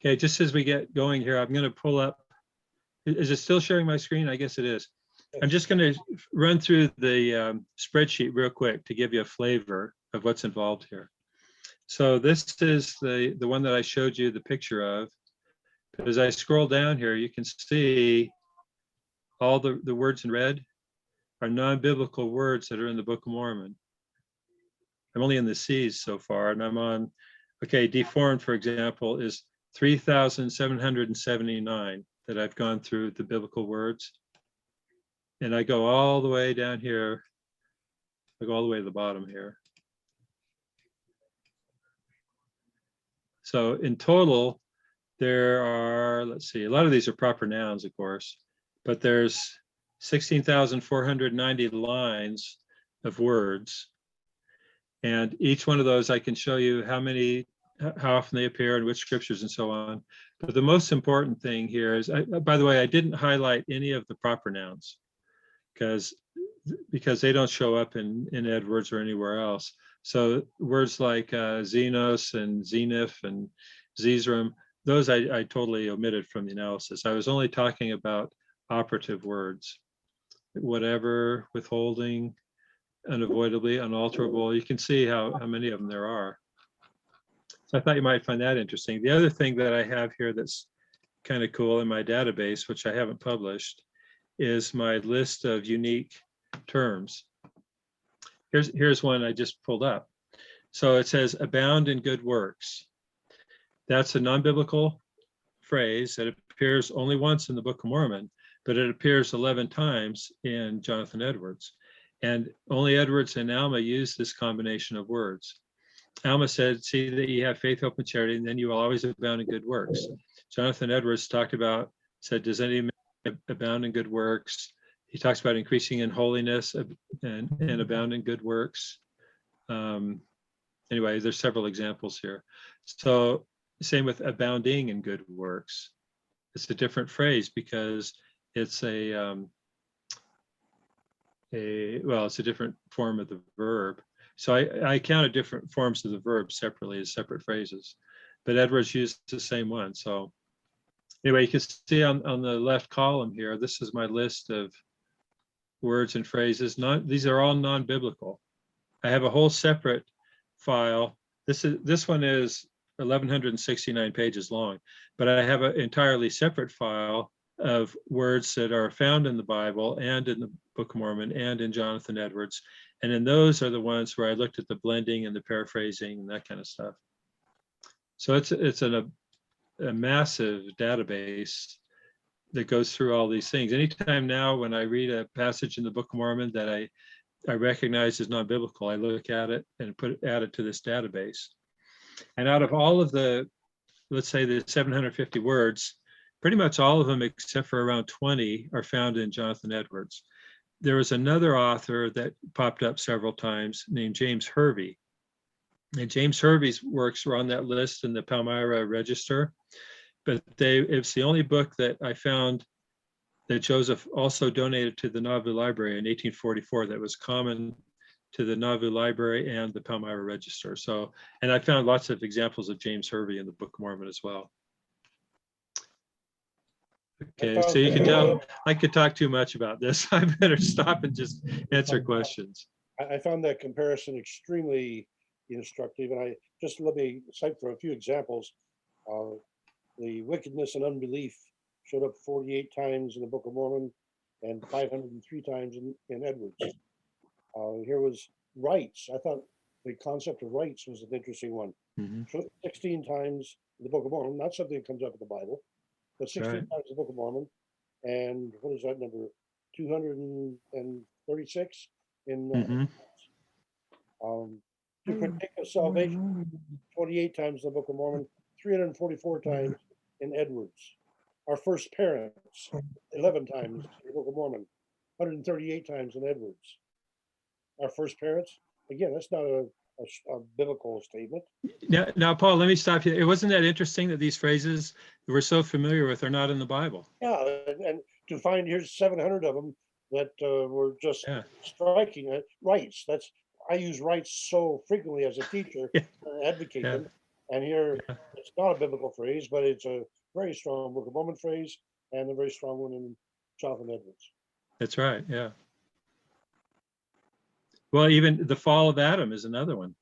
Okay, just as we get going here, I'm going to pull up. Is it still sharing my screen? I guess it is. I'm just going to run through the spreadsheet real quick to give you a flavor of what's involved here. So this is the one that I showed you the picture of. As I scroll down here, you can see all the words in red are non-biblical words that are in the Book of Mormon. I'm only in the C's so far, and I'm on, okay, deformed, for example, is 3,779 that I've gone through the biblical words. And I go all the way down here. I go all the way to the bottom here. So in total, there are, let's see, a lot of these are proper nouns, of course, but there's 16,490 lines of words. And each one of those, I can show you how often they appear and which scriptures and so on. But the most important thing here is, by the way, I didn't highlight any of the proper nouns because they don't show up in Edwards or anywhere else. So words like Xenos and Zenith and Zizram, those I totally omitted from the analysis. I was only talking about operative words, whatever, withholding, unavoidably, unalterable. You can see how many of them there are. So I thought you might find that interesting. The other thing that I have here that's kind of cool in my database, which I haven't published, is my list of unique terms. Here's one I just pulled up. So it says abound in good works. That's a non-biblical phrase that appears only once in the Book of Mormon, but it appears 11 times in Jonathan Edwards. And only Edwards and Alma use this combination of words. Alma said, see that you have faith, hope, and charity, and then you will always abound in good works. Jonathan Edwards said, does any man abound in good works? He talks about increasing in holiness and abound in good works. Anyway, there's several examples here. So same with abounding in good works. It's a different phrase because it's it's a different form of the verb. So I counted different forms of the verb separately as separate phrases, but Edwards used the same one. So anyway, you can see on the left column here, this is my list of words and phrases. These are all non-biblical. I have a whole separate file. This one is 1,169 pages long, but I have an entirely separate file of words that are found in the Bible and in the Book of Mormon and in Jonathan Edwards. And then those are the ones where I looked at the blending and the paraphrasing and that kind of stuff. So it's a massive database that goes through all these things. Anytime now when I read a passage in the Book of Mormon that I recognize as non-biblical, I look at it and add it to this database. And out of all of the, let's say the 750 words, pretty much all of them except for around 20 are found in Jonathan Edwards. There was another author that popped up several times named James Hervey. And James Hervey's works were on that list in the Palmyra Register, but it's the only book that I found that Joseph also donated to the Nauvoo Library in 1844 that was common to the Nauvoo Library and the Palmyra Register. So, and I found lots of examples of James Hervey in the Book of Mormon as well. Okay, so you can tell I could talk too much about this. I better stop and just answer questions. I found that comparison extremely instructive, and let me cite for a few examples. The wickedness and unbelief showed up 48 times in the Book of Mormon and 503 times in Edwards. Here was rights. I thought the concept of rights was an interesting one. 16 times in the Book of Mormon, not something that comes up in the Bible, but 16 times in the Book of Mormon. And what is that number? 236 in to partake of salvation, 28 times in the Book of Mormon, 344 times in Edwards. Our first parents, 11 times in the Book of Mormon, 138 times in Edwards. Our first parents, again, that's not a biblical statement. Now, Paul, let me stop you. It wasn't that interesting that these phrases that we're so familiar with are not in the Bible. Yeah, and to find here's 700 of them that were just striking rights. That's I use rights so frequently as a teacher, Yeah. advocate Yeah. them. And here Yeah. it's not a biblical phrase, but it's a very strong Book of Mormon phrase and a very strong one in Jonathan Edwards. That's right. Yeah. Well, even the fall of Adam is another one.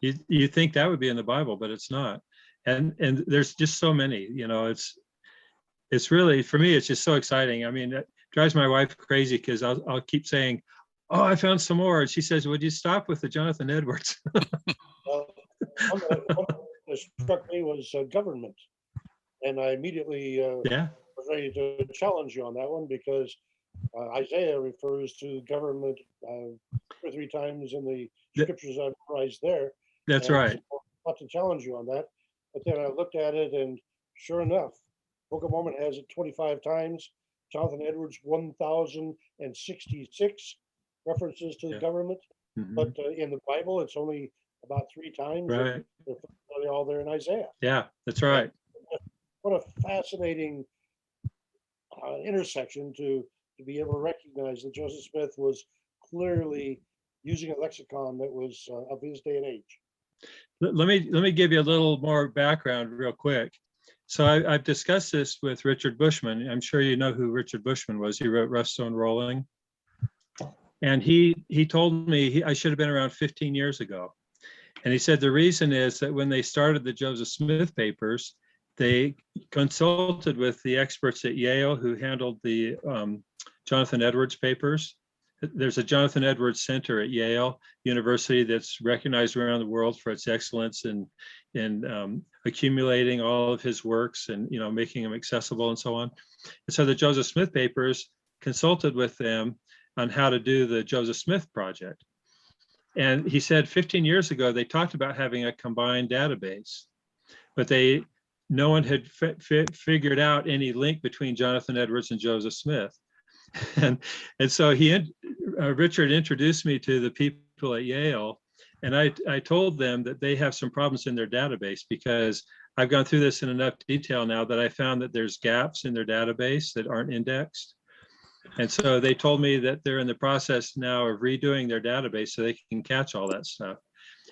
You think that would be in the Bible, but it's not. And there's just so many. It's really, for me, it's just so exciting. I mean, it drives my wife crazy because I'll keep saying, "Oh, I found some more," and she says, "Would you stop with the Jonathan Edwards?" One that struck me was government. And I immediately Yeah. was ready to challenge you on that one because Isaiah refers to government 2 or 3 times in the scriptures I've memorized there. That's And right. so I want to challenge you on that. But then I looked at it, and sure enough, Book of Mormon has it 25 times. Jonathan Edwards 1,066 references to the Yeah. government. Mhm. But in the Bible, it's only about 3 times. Right. And they're all there in Isaiah. Yeah, that's right. What a fascinating intersection to be able to recognize that Joseph Smith was clearly using a lexicon that was of his day and age. Let me give you a little more background real quick. So I've discussed this with Richard Bushman. I'm sure you know who Richard Bushman was. He wrote Rough Stone Rolling. And he told me I should have been around 15 years ago. And he said the reason is that when they started the Joseph Smith papers, they consulted with the experts at Yale who handled the Jonathan Edwards papers. There's a Jonathan Edwards Center at Yale University that's recognized around the world for its excellence in accumulating all of his works and making them accessible and so on. And so the Joseph Smith papers consulted with them on how to do the Joseph Smith project. And he said 15 years ago, they talked about having a combined database, but no one had figured out any link between Jonathan Edwards and Joseph Smith. And so Richard introduced me to the people at Yale, and I told them that they have some problems in their database because I've gone through this in enough detail now that I found that there's gaps in their database that aren't indexed. And so they told me that they're in the process now of redoing their database so they can catch all that stuff.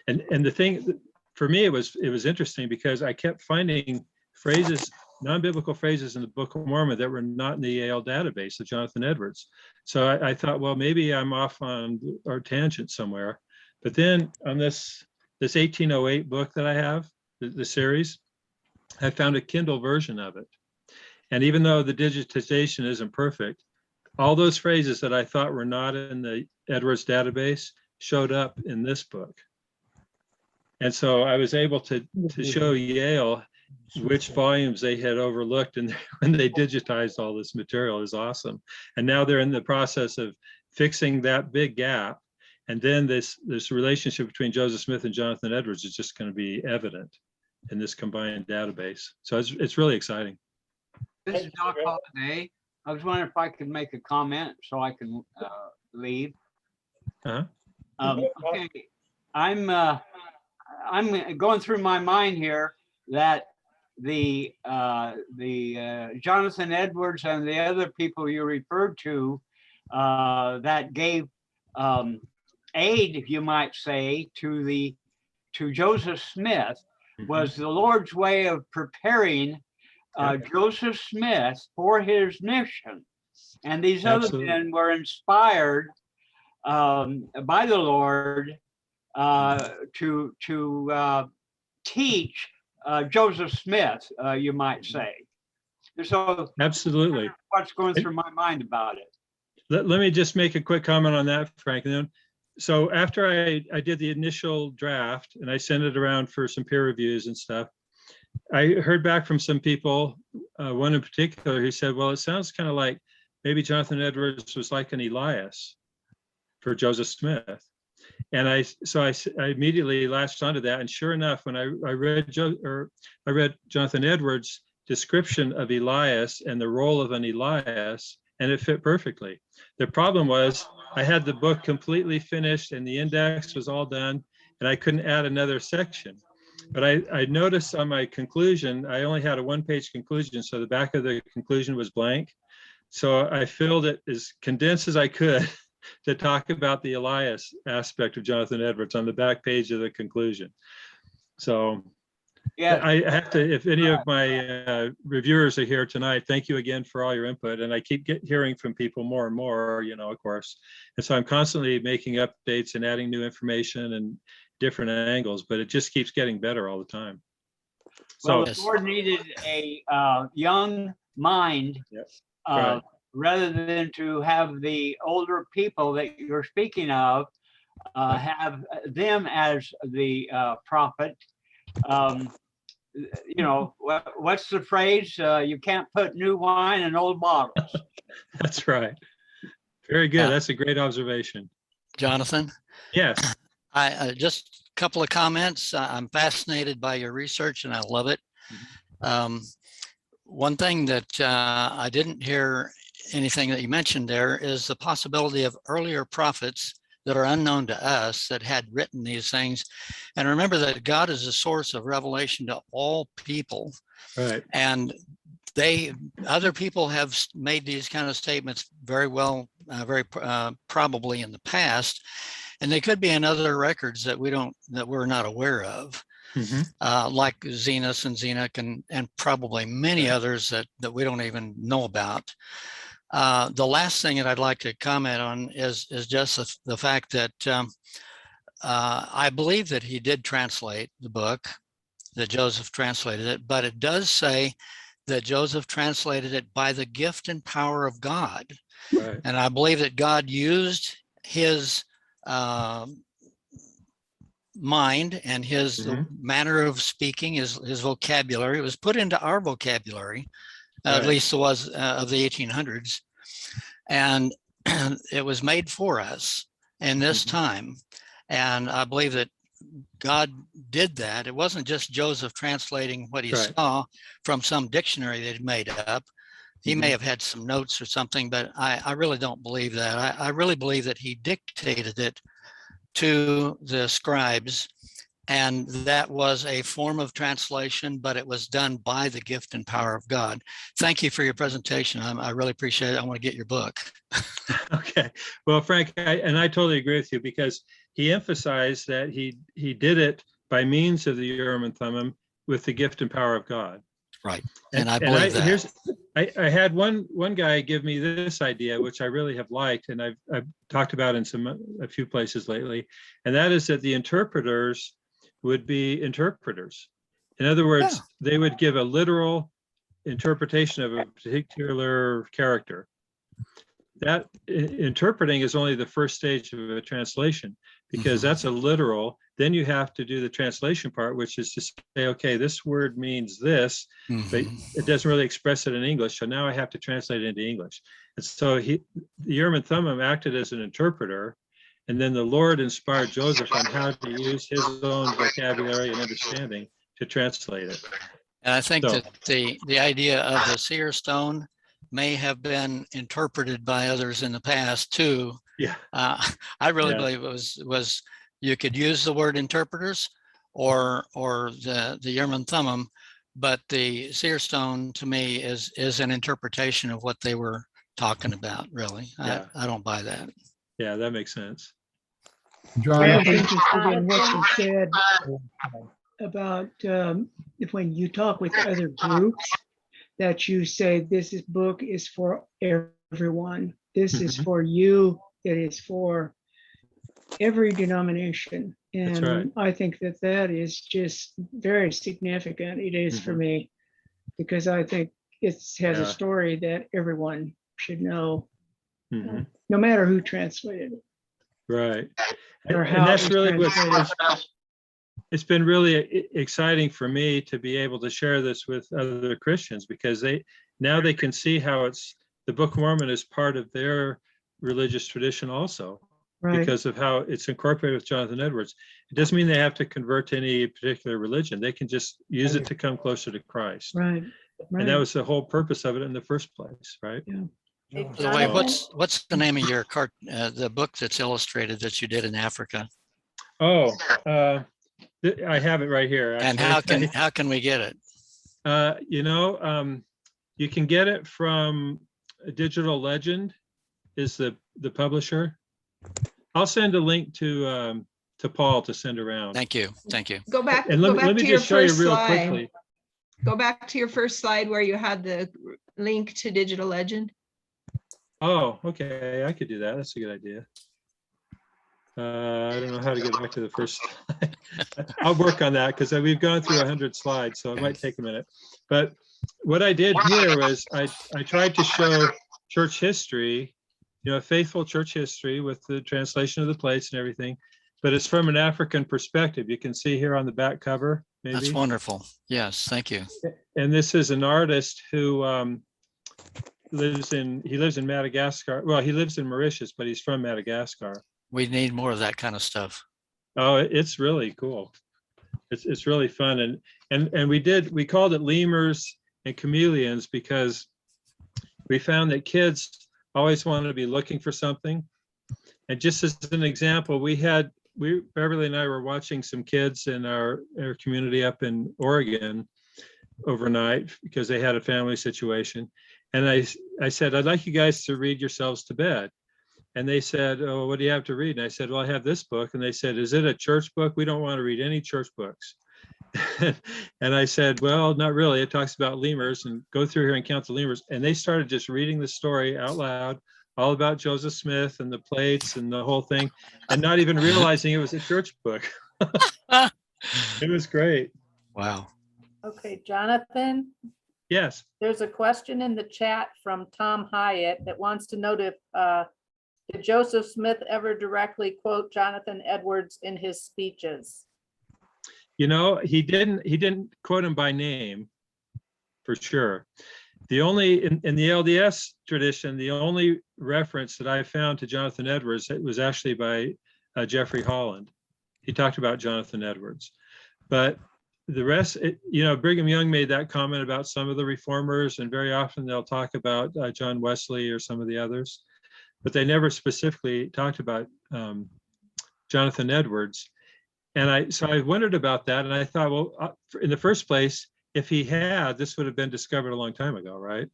And the thing for me, it was interesting because I kept finding phrases, non-biblical phrases in the Book of Mormon that were not in the Yale database of Jonathan Edwards. So I thought, well, maybe I'm off on our tangent somewhere. But then on this 1808 book that I have, the series, I found a Kindle version of it. And even though the digitization isn't perfect, all those phrases that I thought were not in the Edwards database showed up in this book. And so I was able to show Yale which volumes they had overlooked, and when they digitized all this material is awesome. And now they're in the process of fixing that big gap. And then this relationship between Joseph Smith and Jonathan Edwards is just going to be evident in this combined database. So it's really exciting. This is Doc Holiday. I was wondering if I could make a comment so I can leave. Uh-huh. Okay, I'm going through my mind here that the Jonathan Edwards and the other people you referred to that gave aid, you might say, to Joseph Smith was the Lord's way of preparing Joseph Smith for his mission. And these Absolutely. other men were inspired by the Lord to teach Joseph Smith, you might say. So absolutely, what's going through my mind about it? Let me just make a quick comment on that, Frank. So after I did the initial draft and I sent it around for some peer reviews and stuff, I heard back from some people, one in particular, who said, well, it sounds kind of like maybe Jonathan Edwards was like an Elias for Joseph Smith. And I immediately latched onto that. And sure enough, when I read Jonathan Edwards' description of Elias and the role of an Elias, and it fit perfectly. The problem was I had the book completely finished and the index was all done, and I couldn't add another section. But I noticed on my conclusion, I only had a one-page conclusion, so the back of the conclusion was blank. So I filled it as condensed as I could to talk about the Elias aspect of Jonathan Edwards on the back page of the conclusion. So Yeah, I have to, if any of my reviewers are here tonight, thank you again for all your input. And I keep hearing from people more and more, of course. And so I'm constantly making updates and adding new information and different angles, but it just keeps getting better all the time. well, So, the Lord needed a young mind Yep. Right. rather than to have the older people that you're speaking of have them as the prophet. What's the phrase? You can't put new wine in old bottles. That's right. Very good. That's a great observation. Jonathan, Yes. I just a couple of comments. I'm fascinated by your research and I love it. One thing that I didn't hear anything that you mentioned there is the possibility of earlier prophets that are unknown to us that had written these things. And remember that God is a source of revelation to all people. Right. And other people have made these kind of statements very well, very probably in the past. And they could be in other records that we're not aware of. Like Zenos and Zenock and probably many others that we don't even know about. The last thing that I'd like to comment on is just the fact that I believe that he did translate the book, that Joseph translated it, but it does say that Joseph translated it by the gift and power of God. Right. And I believe that God used his mind and his manner of speaking, his vocabulary. It was put into our vocabulary, at least it was of the 1800s. And it was made for us in this time. And I believe that God did that. It wasn't just Joseph translating what he saw from some dictionary that he made up. He may have had some notes or something, but I really don't believe that. I really believe that he dictated it to the scribes, and that was a form of translation, but it was done by the gift and power of God. Thank you for your presentation. I really appreciate it. I want to get your book. Okay. Well, Frank, I totally agree with you, because he emphasized that he did it by means of the Urim and Thummim with the gift and power of God. Right. And I believe that. I had one guy give me this idea, which I really have liked, and I've talked about in a few places lately, and that is that the interpreters would be interpreters. In other words, they would give a literal interpretation of a particular character. That interpreting is only the first stage of a translation, because that's a literal. Then you have to do the translation part, which is to say, okay, this word means this, but it doesn't really express it in English. So now I have to translate it into English. And so the Urim and Thummim acted as an interpreter, and then the Lord inspired Joseph on how to use his own vocabulary and understanding to translate it. And I think that the idea of the seer stone may have been interpreted by others in the past too. Yeah. I really believe it was you could use the word interpreters or the Urim and Thummim, but the seer stone to me is an interpretation of what they were talking about. Really, I don't buy that. Yeah, that makes sense. I was interested in what you said about when you talk with other groups, that you say this book is for everyone. This is for you. It is for every denomination. And That's right. I think that is just very significant. It is for me, because I think it has a story that everyone should know, no matter who translated it. Right. Or And how that's it was really translated. it's been really exciting for me to be able to share this with other Christians, because they can see how the Book of Mormon is part of their religious tradition also, because of how it's incorporated with Jonathan Edwards. It doesn't mean they have to convert to any particular religion. They can just use it to come closer to Christ. Right. And that was the whole purpose of it in the first place, right? By the way, what's the name of your the book that's illustrated that you did in Africa? Oh, I have it right here. And how can we get it? You can get it from Digital Legend, is the publisher. I'll send a link to Paul to send around. Thank you. Thank you. Go back, And go let back me to your just show you first real slide. quickly. Go back to your first slide where you had the link to Digital Legend. Oh, okay, I could do that. That's a good idea. I don't know how to get back to the first slide. I'll work on that because we've gone through 100 slides, so it might take a minute. But what I did here was I tried to show church history, faithful church history with the translation of the plates and everything, but it's from an African perspective. You can see here on the back cover, maybe. That's wonderful. Yes, thank you. And this is an artist who lives in Madagascar. Well, he lives in Mauritius, but he's from Madagascar. We need more of that kind of stuff. Oh, it's really cool. It's really fun. And we called it lemurs and chameleons because we found that kids always want to be looking for something. And just as an example, Beverly and I were watching some kids in our community up in Oregon overnight because they had a family situation. And I said, I'd like you guys to read yourselves to bed. And they said, oh, what do you have to read? And I said, well, I have this book. And they said, is it a church book? We don't want to read any church books. And I said, well, not really. It talks about lemurs, and go through here and count the lemurs. And they started just reading the story out loud, all about Joseph Smith and the plates and the whole thing, and not even realizing it was a church book. It was great. Wow. Okay, Jonathan, Yes. there's a question in the chat from Tom Hyatt that wants to know if did Joseph Smith ever directly quote Jonathan Edwards in his speeches? He didn't quote him by name, for sure. The only, in the LDS tradition, the only reference that I found to Jonathan Edwards, it was actually by Jeffrey Holland. He talked about Jonathan Edwards. But the rest, Brigham Young made that comment about some of the reformers, and very often they'll talk about John Wesley or some of the others, but they never specifically talked about Jonathan Edwards. And so I wondered about that, and I thought, well, in the first place, if he had, this would have been discovered a long time ago, right?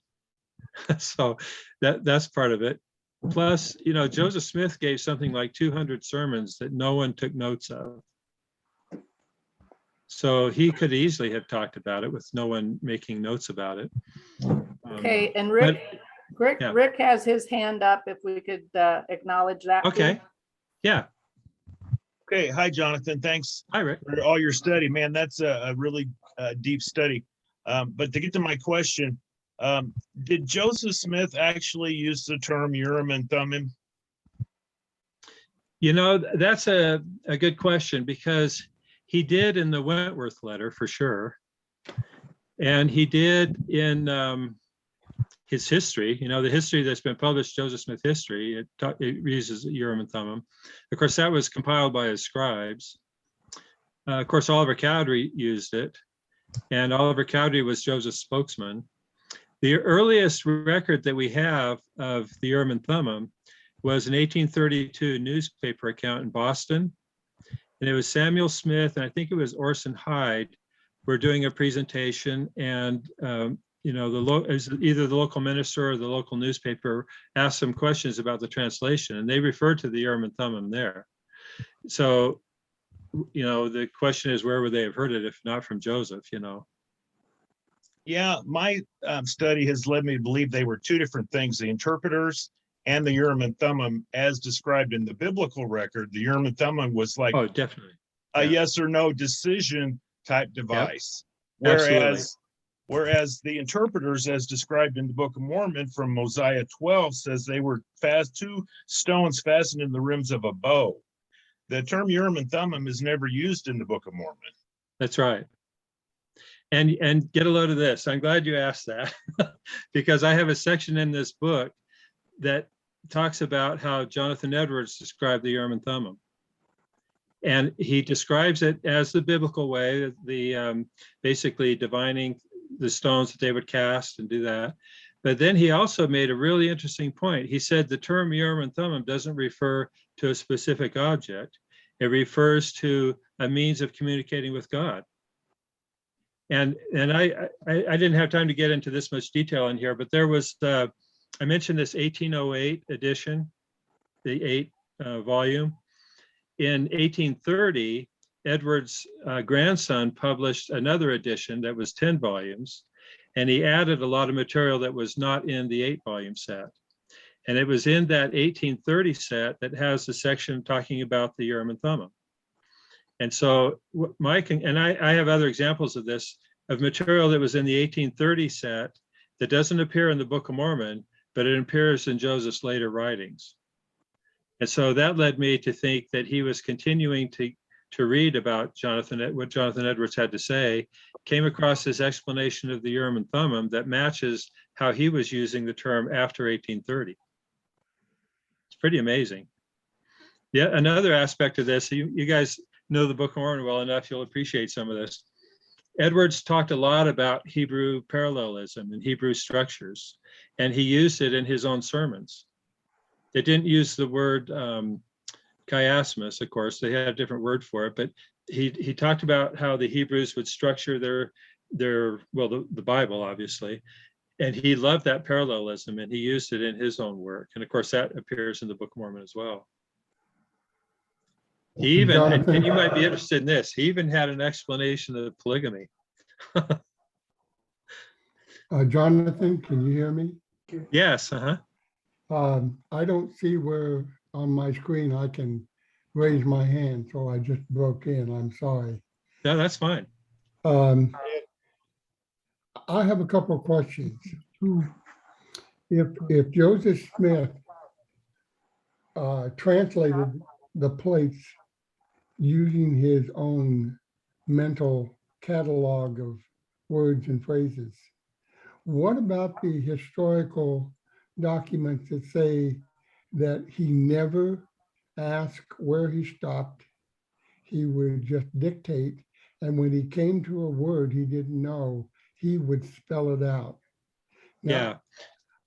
So that's part of it. Plus, Joseph Smith gave something like 200 sermons that no one took notes of. So he could easily have talked about it with no one making notes about it. Okay, and Rick has his hand up, if we could acknowledge that. Okay. please. Yeah. Okay, hi, Jonathan. Thanks Hi, Rick. for all your study, man. That's a really deep study. But to get to my question, did Joseph Smith actually use the term Urim and Thummim? That's a good question, because he did in the Wentworth letter for sure. And he did in his history, the history that's been published, Joseph Smith history, it uses Urim and Thummim. Of course, that was compiled by his scribes. Of course, Oliver Cowdery used it, and Oliver Cowdery was Joseph's spokesman. The earliest record that we have of the Urim and Thummim was an 1832 newspaper account in Boston. And it was Samuel Smith, and I think it was Orson Hyde, were doing a presentation, and either the local minister or the local newspaper asked some questions about the translation, and they referred to the Urim and Thummim there. So, the question is, where would they have heard it if not from Joseph? Yeah, my study has led me to believe they were two different things: the interpreters and the Urim and Thummim, as described in the biblical record. The Urim and Thummim was like definitely a yes or no decision type device, Absolutely. whereas the interpreters, as described in the Book of Mormon from Mosiah 12, says they were two stones fastened in the rims of a bow. The term Urim and Thummim is never used in the Book of Mormon. That's right. And get a load of this. I'm glad you asked that because I have a section in this book that talks about how Jonathan Edwards described the Urim and Thummim. And he describes it as the biblical way, the basically divining the stones that they would cast and do that. But then he also made a really interesting point. He said the term Urim and Thummim doesn't refer to a specific object. It refers to a means of communicating with God. And I didn't have time to get into this much detail in here, but there was, I mentioned this 1808 edition, the volume. In 1830, Edward's grandson published another edition that was 10 volumes, and he added a lot of material that was not in the 8-volume set. And it was in that 1830 set that has the section talking about the Urim and Thummim. And so Mike, and I have other examples of this, of material that was in the 1830 set that doesn't appear in the Book of Mormon, but it appears in Joseph's later writings. And so that led me to think that he was continuing to read about what Jonathan Edwards had to say, came across his explanation of the Urim and Thummim that matches how he was using the term after 1830. It's pretty amazing. Yeah, another aspect of this, you guys know the Book of Mormon well enough, you'll appreciate some of this. Edwards talked a lot about Hebrew parallelism and Hebrew structures, and he used it in his own sermons. They didn't use the word chiasmus, of course, they had a different word for it, but he talked about how the Hebrews would structure the Bible, obviously, and he loved that parallelism, and he used it in his own work. And of course, that appears in the Book of Mormon as well. He even, and you might be interested in this, he even had an explanation of polygamy. Jonathan, can you hear me? Yes, I don't see where on my screen I can raise my hand, so I just broke in. I'm sorry. No, that's fine. I have a couple of questions. If Joseph Smith translated the plates using his own mental catalog of words and phrases, what about the historical documents that say that he never asked where he stopped? He would just dictate, and when he came to a word he didn't know, he would spell it out. Now,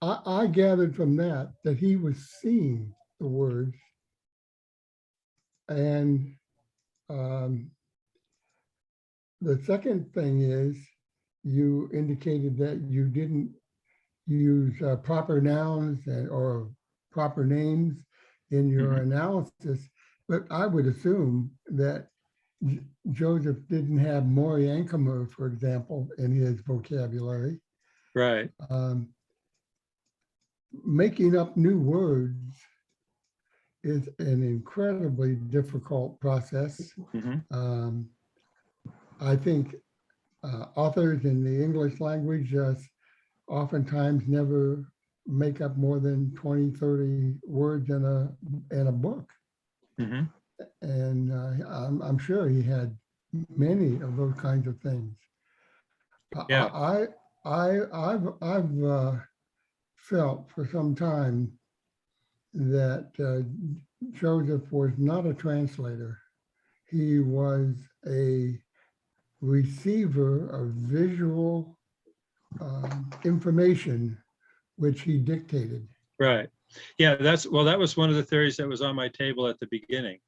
yeah. I gathered from that he was seeing the words, and the second thing is, you indicated that you didn't use proper nouns or proper names in your analysis, but I would assume that Joseph didn't have Mori Ankamer, for example, in his vocabulary. Right. Making up new words is an incredibly difficult process. I think authors in the English language oftentimes never make up more than 20, 30 words in a book. And I'm sure he had many of those kinds of things. Yeah. I've felt for some time that Joseph was not a translator. He was a receiver of visual information, which he dictated. Right. Yeah, that was one of the theories that was on my table at the beginning.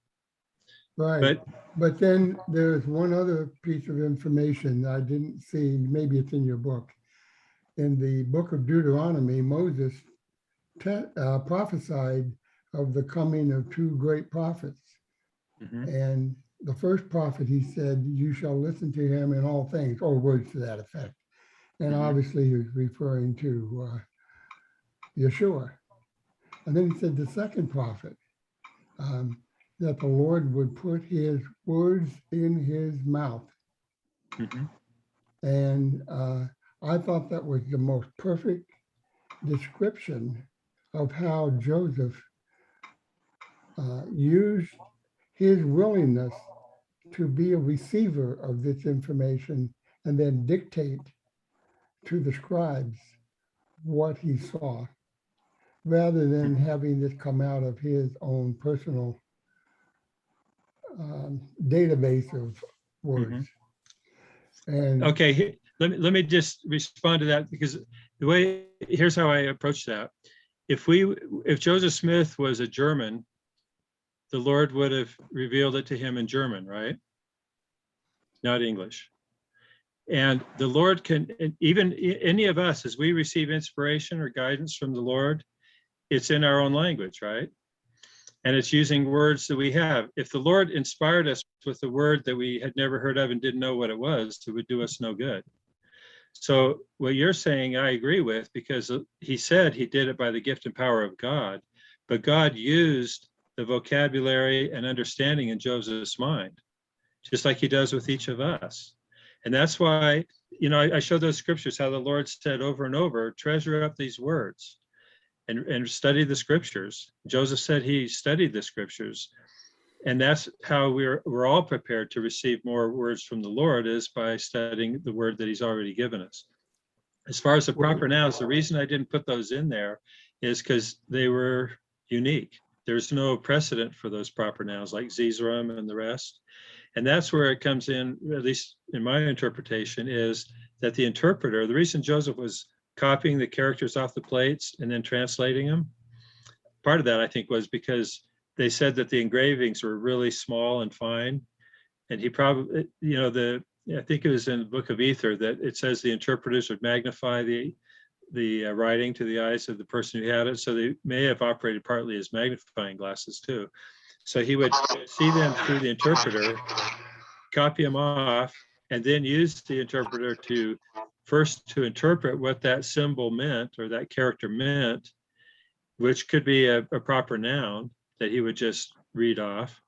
Right. But then there's one other piece of information I didn't see, maybe it's in your book. In the book of Deuteronomy, Moses prophesied of the coming of two great prophets. And the first prophet, he said, you shall listen to him in all things, or words to that effect. And obviously he was referring to Yeshua. And then he said the second prophet, that the Lord would put his words in his mouth. And I thought that was the most perfect description of how Joseph used his willingness to be a receiver of this information and then dictate to the scribes what he saw, rather than having this come out of his own personal database of words. And okay, let me just respond to that, because here's how I approach that. If Joseph Smith was a German, the Lord would have revealed it to him in German, right? Not English. And the Lord can, even any of us, as we receive inspiration or guidance from the Lord, it's in our own language, right? And it's using words that we have. If the Lord inspired us with a word that we had never heard of and didn't know what it would do us no good. So what you're saying, I agree with, because he said he did it by the gift and power of God, but God used the vocabulary and understanding in Joseph's mind, just like he does with each of us. And that's why, I showed those scriptures, how the Lord said over and over, treasure up these words and study the scriptures. Joseph said he studied the scriptures. And that's how we're all prepared to receive more words from the Lord, is by studying the word that he's already given us. As far as the proper nouns, the reason I didn't put those in there is because they were unique. There's no precedent for those proper nouns like Zizram and the rest. And that's where it comes in, at least in my interpretation, is that the interpreter, the reason Joseph was copying the characters off the plates and then translating them, part of that, I think, was because they said that the engravings were really small and fine. And he probably, I think it was in the Book of Ether that it says the interpreters would magnify the writing to the eyes of the person who had it. So they may have operated partly as magnifying glasses too. So he would see them through the interpreter, copy them off, and then use the interpreter to interpret what that symbol meant or that character meant, which could be a proper noun that he would just read off.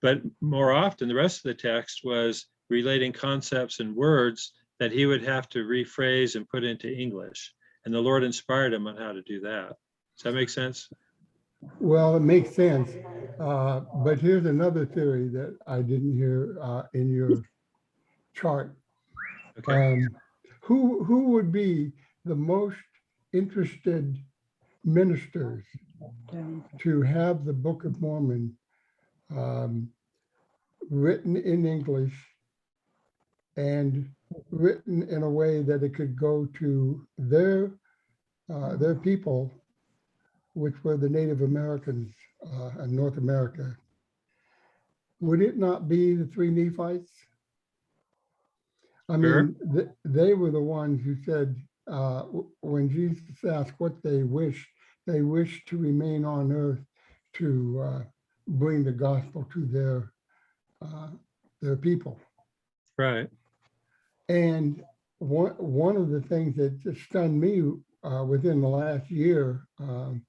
But more often, the rest of the text was relating concepts and words that he would have to rephrase and put into English. And the Lord inspired him on how to do that. Does that make sense? Well, it makes sense. But here's another theory that I didn't hear in your chart. Okay. Who would be the most interested ministers to have the Book of Mormon written in English and written in a way that it could go to their people, which were the Native Americans in North America? Would it not be the three Nephites? I mean, they were the ones who said, when Jesus asked what they wished to remain on earth to bring the gospel to their people. Right. And one of the things that just stunned me within the last year, I'm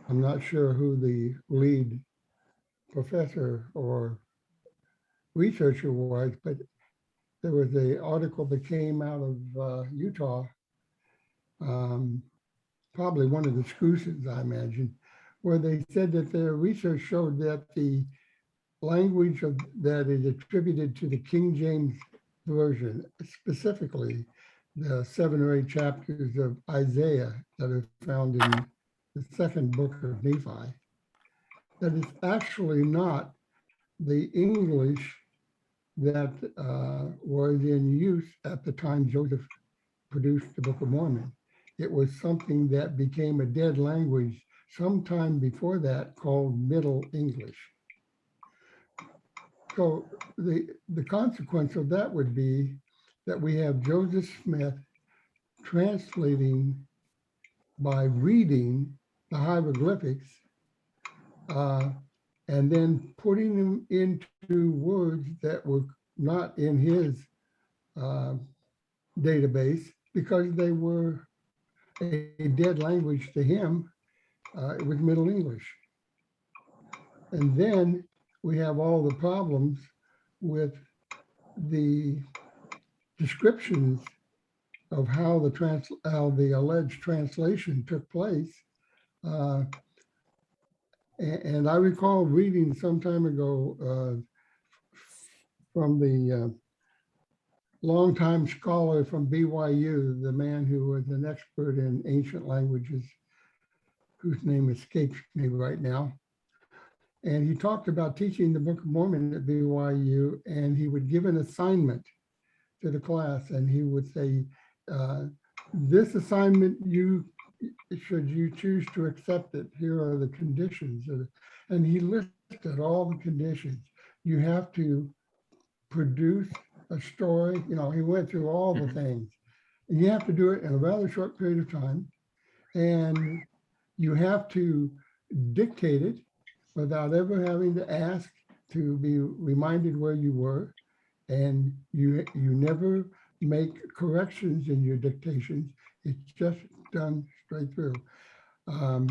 not sure who the lead professor or researcher was, but there was an article that came out of Utah, probably one of the Scoosens, I imagine, where they said that their research showed that the language that is attributed to the King James Version, specifically the 7 or 8 chapters of Isaiah that are found in the second book of Nephi, that it's actually not the English that was in use at the time Joseph produced the Book of Mormon. It was something that became a dead language sometime before that, called Middle English. So the consequence of that would be that we have Joseph Smith translating by reading the hieroglyphics and then putting them into words that were not in his database because they were a dead language to him. It was Middle English. And then we have all the problems with the descriptions of how the alleged translation took place. And I recall reading some time ago from the longtime scholar from BYU, the man who was an expert in ancient languages, whose name escapes me right now. And he talked about teaching the Book of Mormon at BYU, and he would give an assignment to the class, and he would say, this assignment, should you choose to accept it, here are the conditions. And he listed all the conditions. You have to produce a story. He went through all the things. And you have to do it in a rather short period of time. And you have to dictate it, without ever having to ask to be reminded where you were. And you never make corrections in your dictations. It's just done straight through. I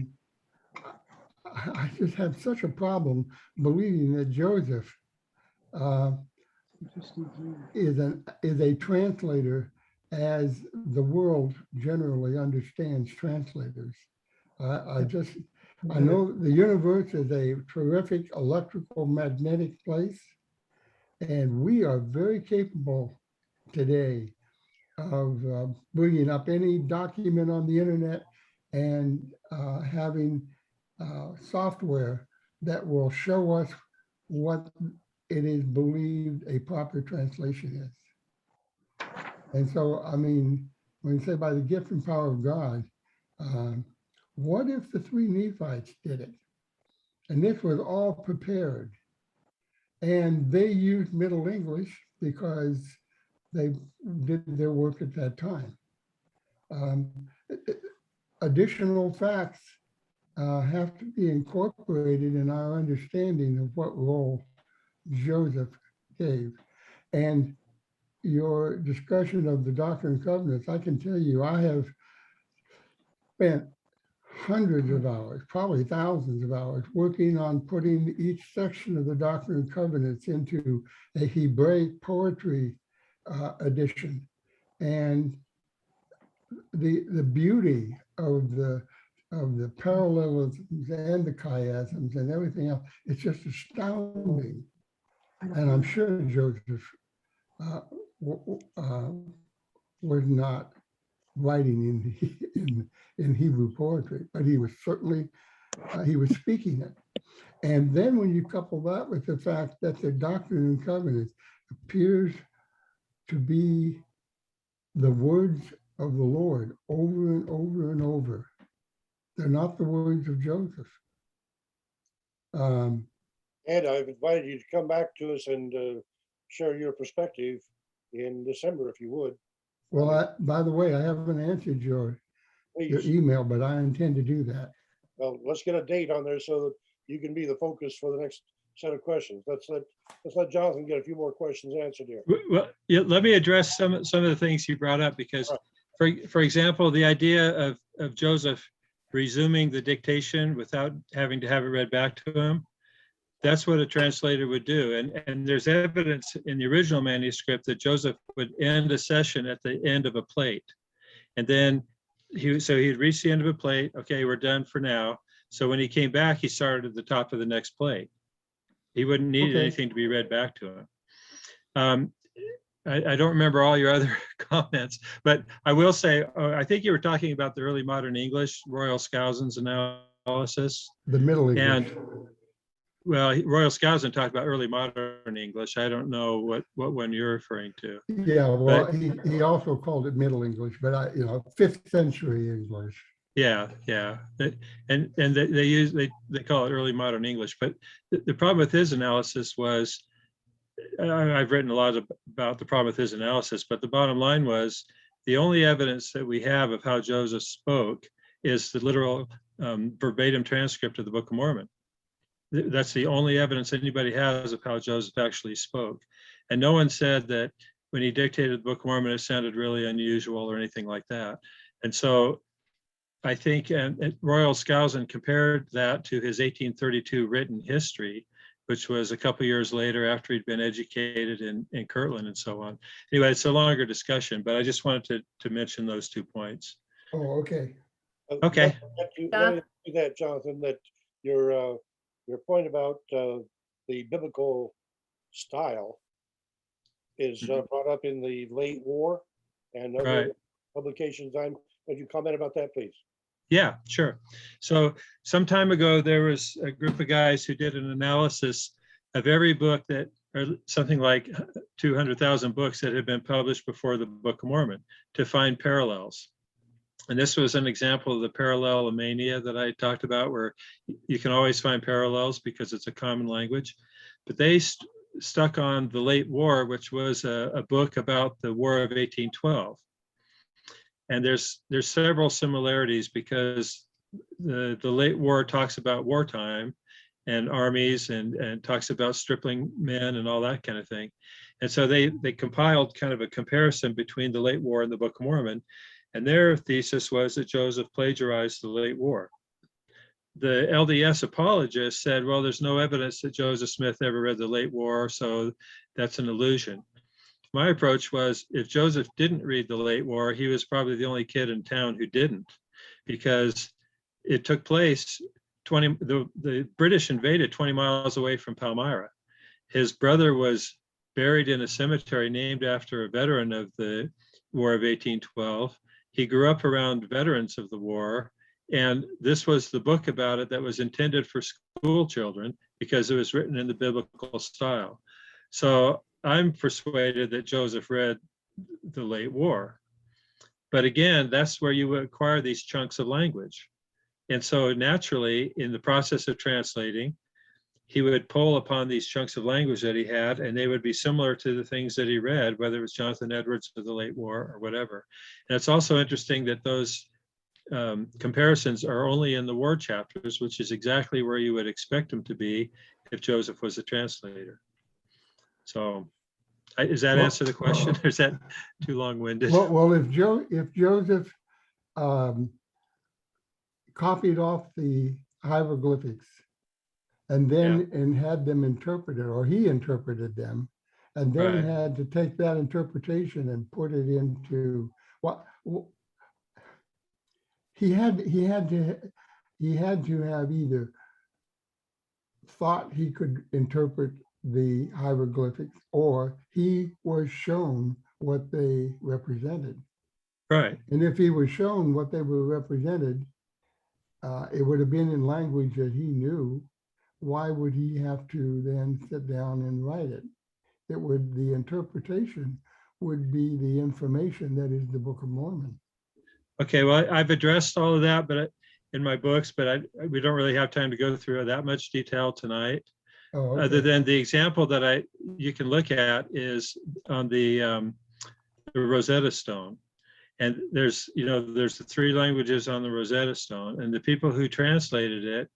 just have such a problem believing that Joseph is a translator as the world generally understands translators. I know the universe is a terrific electrical magnetic place, and we are very capable today of bringing up any document on the internet and having software that will show us what it is believed a proper translation is. And so, I mean, when you say by the gift and power of God, what if the three Nephites did it? And this was all prepared. And they used Middle English because they did their work at that time. Additional facts have to be incorporated in our understanding of what role Joseph gave. And your discussion of the Doctrine and Covenants, I can tell you, I have spent hundreds of hours, probably thousands of hours, working on putting each section of the Doctrine and Covenants into a Hebraic poetry edition. And the beauty of the parallelisms and the chiasms and everything else, it's just astounding. And I'm sure Joseph was not writing in Hebrew poetry, but he was certainly, he was speaking it. And then when you couple that with the fact that the Doctrine and Covenants appears to be the words of the Lord over and over and over, they're not the words of Joseph. And I've invited you to come back to us and share your perspective in December, if you would. Well, by the way, I haven't answered your email, but I intend to do that. Well, let's get a date on there so that you can be the focus for the next set of questions. Let's let Jonathan get a few more questions answered here. Well, yeah, let me address some of the things you brought up, because, for example, the idea of Joseph resuming the dictation without having to have it read back to him, that's what a translator would do. And there's evidence in the original manuscript that Joseph would end a session at the end of a plate. And then he'd reach the end of a plate. Okay, we're done for now. So when he came back, he started at the top of the next plate. He wouldn't need anything to be read back to him. I don't remember all your other comments, but I will say, I think you were talking about the early modern English, Royal Skousen's analysis. The Middle English. And well, Royal Skousen talked about early modern English. I don't know what one you're referring to. Yeah, well, he also called it Middle English, but 5th century English. Yeah, and they call it early modern English. But the problem with his analysis was, I've written a lot about the problem with his analysis, but the bottom line was the only evidence that we have of how Joseph spoke is the literal verbatim transcript of the Book of Mormon. That's the only evidence anybody has of how Joseph actually spoke. And no one said that when he dictated the Book of Mormon, it sounded really unusual or anything like that. And so I think Royal Skousen compared that to his 1832 written history, which was a couple years later after he'd been educated in Kirtland and so on. Anyway, it's a longer discussion, but I just wanted to mention those 2 points. Oh, okay. Okay. Let me do that, Jonathan, that your point about the biblical style is brought up in the late war and other publications. Would you comment about that, please? Yeah, sure. So some time ago, there was a group of guys who did an analysis of every book that, or something like 200,000 books that had been published before the Book of Mormon, to find parallels. And this was an example of the parallelomania that I talked about, where you can always find parallels because it's a common language. But they stuck on the late war, which was a book about the War of 1812. And there's several similarities, because the late war talks about wartime, and armies and talks about stripling men and all that kind of thing. And so they compiled kind of a comparison between the late war and the Book of Mormon. And their thesis was that Joseph plagiarized the late war. The LDS apologists said, well, there's no evidence that Joseph Smith ever read the late war, so that's an illusion. My approach was, if Joseph didn't read the late war, he was probably the only kid in town who didn't, because it took place the British invaded 20 miles away from Palmyra. His brother was buried in a cemetery named after a veteran of the War of 1812. He grew up around veterans of the war, and this was the book about it that was intended for school children because it was written in the biblical style. So I'm persuaded that Joseph read the late war. But again, that's where you acquire these chunks of language. And so naturally, in the process of translating, he would pull upon these chunks of language that he had, and they would be similar to the things that he read, whether it was Jonathan Edwards or the late war or whatever. And it's also interesting that those comparisons are only in the war chapters, which is exactly where you would expect them to be if Joseph was a translator. So does that answer the question, or is that too long-winded? Well, if Joseph copied off the hieroglyphics and then and had them interpreted, or he interpreted them, and then had to take that interpretation and put it into what he had to have either thought he could interpret the hieroglyphics, or he was shown what they represented. Right. And if he was shown what they were represented, it would have been in language that he knew. Why would he have to then sit down and write it? The interpretation would be the information that is the Book of Mormon. Okay, well, I've addressed all of that, but in my books, but we don't really have time to go through that much detail tonight. Oh, okay. Other than the example that you can look at is on the Rosetta Stone. And there's the 3 languages on the Rosetta Stone, and the people who translated it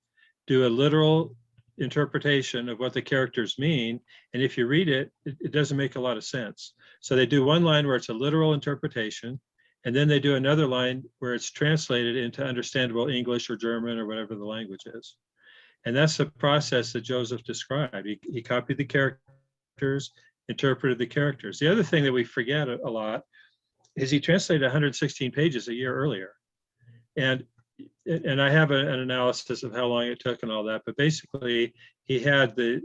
do a literal interpretation of what the characters mean. And if you read it, it doesn't make a lot of sense. So they do one line where it's a literal interpretation, and then they do another line where it's translated into understandable English or German or whatever the language is. And that's the process that Joseph described. He copied the characters, interpreted the characters. The other thing that we forget a lot is he translated 116 pages a year earlier. And I have an analysis of how long it took and all that, but basically he had the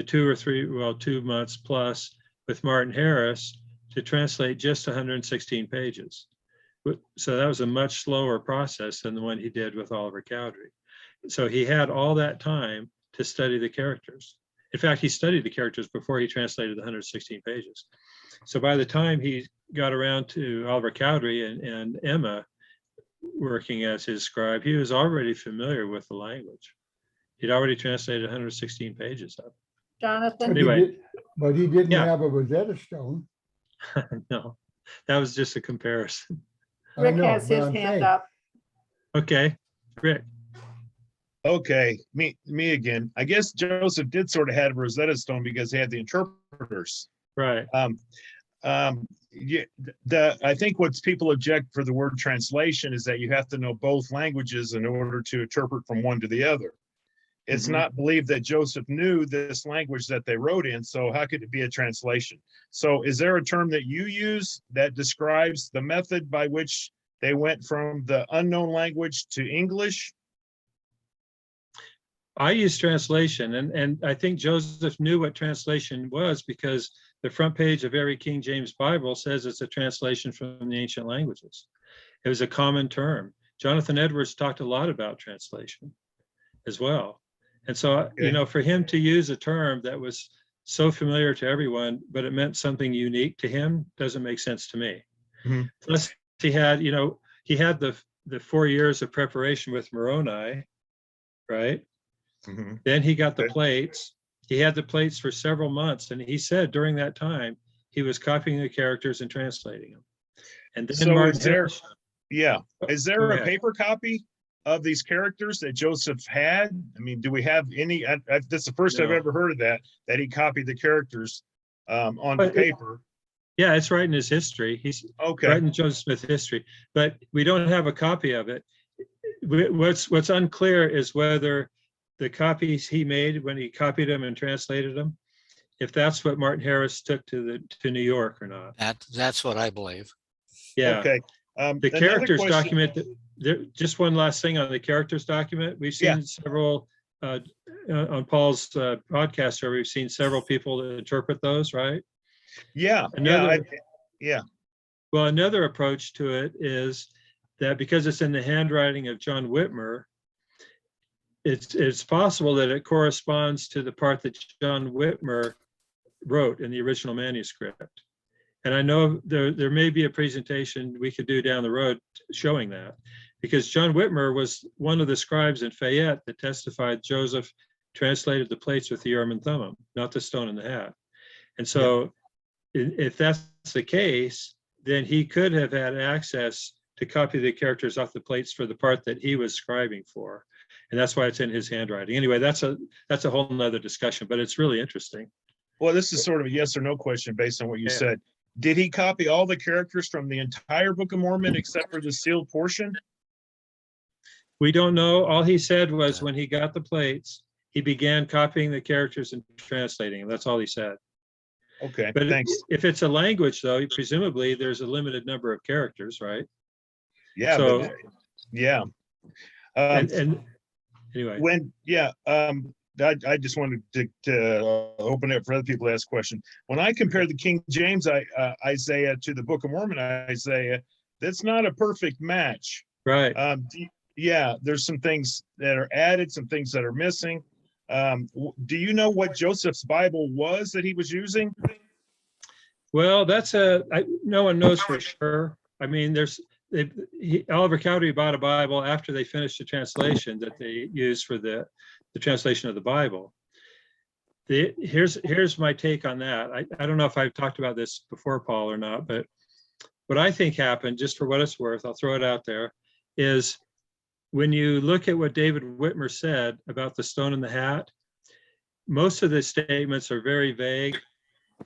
2 months plus with Martin Harris to translate just 116 pages. So that was a much slower process than the one he did with Oliver Cowdery. So he had all that time to study the characters. In fact, he studied the characters before he translated the 116 pages. So by the time he got around to Oliver Cowdery and Emma working as his scribe, he was already familiar with the language. He'd already translated 116 pages of it. Jonathan? Anyway. But he didn't have a Rosetta Stone. No, that was just a comparison. Rick has his hand up. Okay, Rick. Okay, me again. I guess Joseph did sort of have Rosetta Stone because he had the interpreters. Right. I think what people object for the word translation is that you have to know both languages in order to interpret from one to the other. It's not believed that Joseph knew this language that they wrote in, so how could it be a translation? So is there a term that you use that describes the method by which they went from the unknown language to English? I use translation, and I think Joseph knew what translation was because the front page of every King James Bible says it's a translation from the ancient languages. It was a common term. Jonathan Edwards talked a lot about translation as well. And so, for him to use a term that was so familiar to everyone, but it meant something unique to him, doesn't make sense to me. Plus, he had the 4 years of preparation with Moroni, right? Then he got the plates. He had the plates for several months, and he said during that time he was copying the characters and translating them. And then So Martin is there Harris, a paper copy of these characters that Joseph had? I mean, do we have any? That's the first I've No. ever heard of that he copied the characters onto But paper. Yeah, it's right in his history. He's Okay. right in Joseph Smith history, but we don't have a copy of it. What's unclear is whether the copies he made when he copied them and translated them, if that's what Martin Harris took to New York or not. That's what I believe. Yeah. Okay. The Another characters question- document, just one last thing on the characters document. We've seen Yeah. several, on Paul's podcast, where we've seen several people that interpret those, right? Yeah. Another- Yeah. Well, another approach to it is that because it's in the handwriting of John Whitmer, it's possible that it corresponds to the part that John Whitmer wrote in the original manuscript. And I know there may be a presentation we could do down the road showing that, because John Whitmer was one of the scribes in Fayette that testified Joseph translated the plates with the Urim and Thummim, not the stone in the hat. And so if that's the case, then he could have had access to copy the characters off the plates for the part that he was scribing for. And that's why it's in his handwriting. Anyway, that's a whole nother discussion, but it's really interesting. Well, this is sort of a yes or no question based on what you Yeah. said. Did he copy all the characters from the entire Book of Mormon except for the sealed portion? We don't know. All he said was when he got the plates, he began copying the characters and translating them. That's all he said. Okay, But thanks. if it's a language, though, presumably there's a limited number of characters, right? Yeah, So- but, yeah. And anyway, I just wanted to open it for other people to ask questions. When I compare the King James Isaiah to the Book of Mormon Isaiah, that's not a perfect match. right. There's some things that are added, some things that are missing. Do you know what Joseph's Bible was that he was using? Well, no one knows for sure. I mean, Oliver Cowdery bought a Bible after they finished the translation that they used for the translation of the Bible. Here's my take on that. I don't know if I've talked about this before, Paul, or not, but what I think happened, just for what it's worth, I'll throw it out there, is when you look at what David Whitmer said about the stone in the hat, most of the statements are very vague.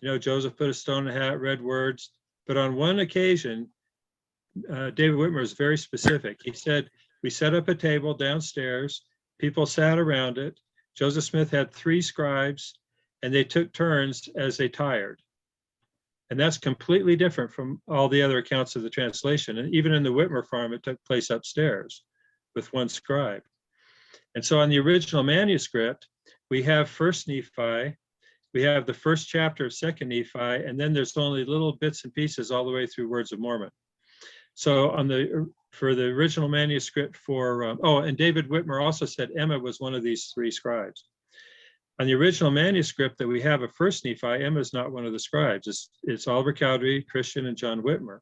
You know, Joseph put a stone in the hat, read words, but on one occasion, David Whitmer is very specific. He said, we set up a table downstairs, people sat around it. Joseph Smith had 3 scribes and they took turns as they tired. And that's completely different from all the other accounts of the translation. And even in the Whitmer farm, it took place upstairs with 1 scribe. And so on the original manuscript, we have First Nephi, we have the first chapter of Second Nephi, and then there's only little bits and pieces all the way through Words of Mormon. So for the original manuscript and David Whitmer also said Emma was one of these 3 scribes. On the original manuscript that we have of First Nephi, Emma is not one of the scribes. It's Oliver Cowdery, Christian, and John Whitmer.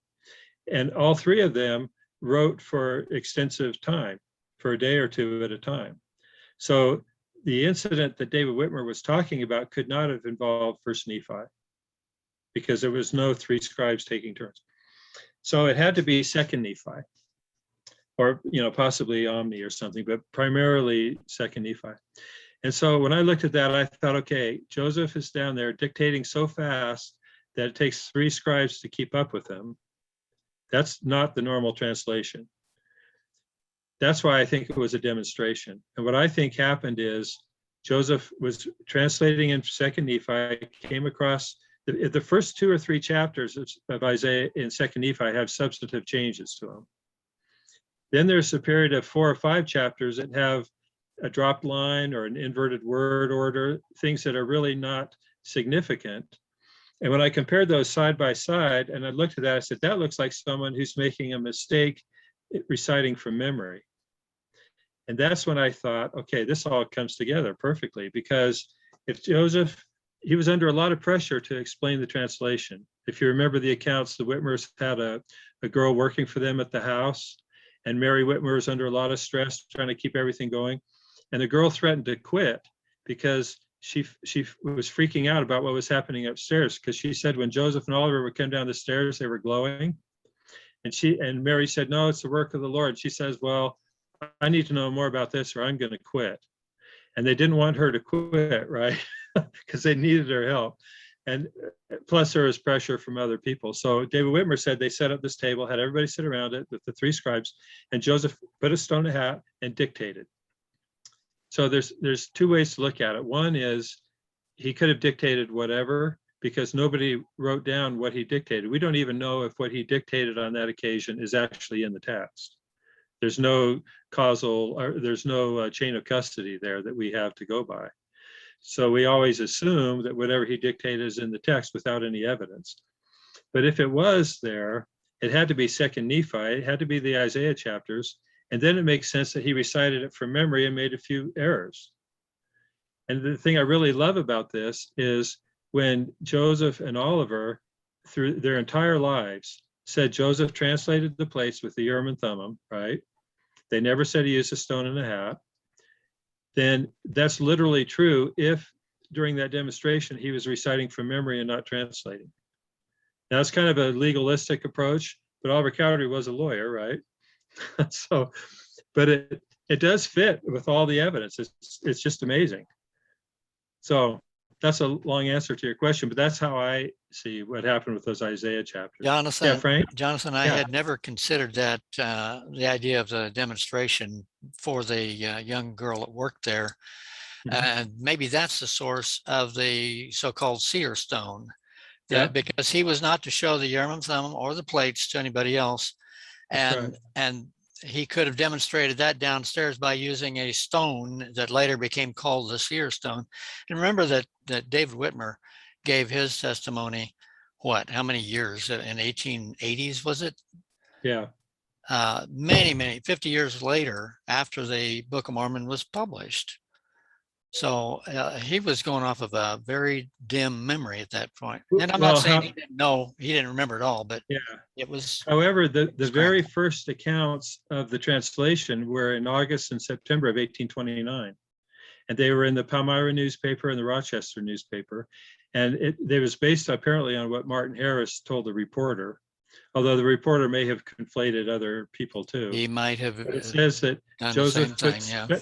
And all 3 of them wrote for extensive time, for a day or 2 at a time. So the incident that David Whitmer was talking about could not have involved First Nephi, because there was no 3 scribes taking turns. So it had to be Second Nephi, or possibly Omni or something, but primarily Second Nephi. And so when I looked at that, I thought, okay, Joseph is down there dictating so fast that it takes 3 scribes to keep up with him. That's not the normal translation. That's why I think it was a demonstration. And what I think happened is Joseph was translating in Second Nephi, came across the first 2 or 3 chapters of Isaiah in Second Nephi have substantive changes to them. Then there's a period of 4 or 5 chapters that have a dropped line or an inverted word order, things that are really not significant. And when I compared those side by side and I looked at that, I said, that looks like someone who's making a mistake reciting from memory. And that's when I thought, okay, this all comes together perfectly, because if Joseph, he was under a lot of pressure to explain the translation. If you remember the accounts, the Whitmers had a girl working for them at the house, and Mary Whitmer was under a lot of stress trying to keep everything going. And the girl threatened to quit because she was freaking out about what was happening upstairs, because she said when Joseph and Oliver would come down the stairs, they were glowing. And Mary said, no, it's the work of the Lord. She says, well, I need to know more about this or I'm going to quit. And they didn't want her to quit, right? Because they needed her help. And plus there was pressure from other people. So David Whitmer said they set up this table, had everybody sit around it with the three scribes, and Joseph put a stone in a hat and dictated. So there's two ways to look at it. One is he could have dictated whatever, because nobody wrote down what he dictated. We don't even know if what he dictated on that occasion is actually in the text. There's no causal, or there's no chain of custody there that we have to go by. So we always assume that whatever he dictated is in the text without any evidence. But if it was there, it had to be 2nd Nephi, it had to be the Isaiah chapters, and then it makes sense that he recited it from memory and made a few errors. And the thing I really love about this is when Joseph and Oliver, through their entire lives, said Joseph translated the plates with the Urim and Thummim, right? They never said he used a stone in a hat. Then that's literally true if during that demonstration he was reciting from memory and not translating. Now it's kind of a legalistic approach, but Oliver Cowdery was a lawyer, right? So, but it does fit with all the evidence. It's just amazing. So that's a long answer to your question, but that's how I see what happened with those Isaiah chapters. Jonathan, Yeah, Frank? Jonathan, I Yeah. had never considered that, the idea of the demonstration for the young girl that worked there. Mhm. And maybe that's the source of the so-called seer stone. Yeah. Because he was not to show the Urim and Thummim or the plates to anybody else. That's And he could have demonstrated that downstairs by using a stone that later became called the seer stone. And remember that David Whitmer gave his testimony, what, how many years? In 1880s, was it? Yeah. Many, 50 years later, after the Book of Mormon was published. So he was going off of a very dim memory at that point. And I'm Well, not saying he didn't know, he didn't remember it all, but Yeah. it was. However, the Scrambled. very first accounts of the translation were in August and September of 1829. And they were in the Palmyra newspaper and the Rochester newspaper. And it was based apparently on what Martin Harris told the reporter, although the reporter may have conflated other people too. He might have But it says that done Joseph the same thing, yeah.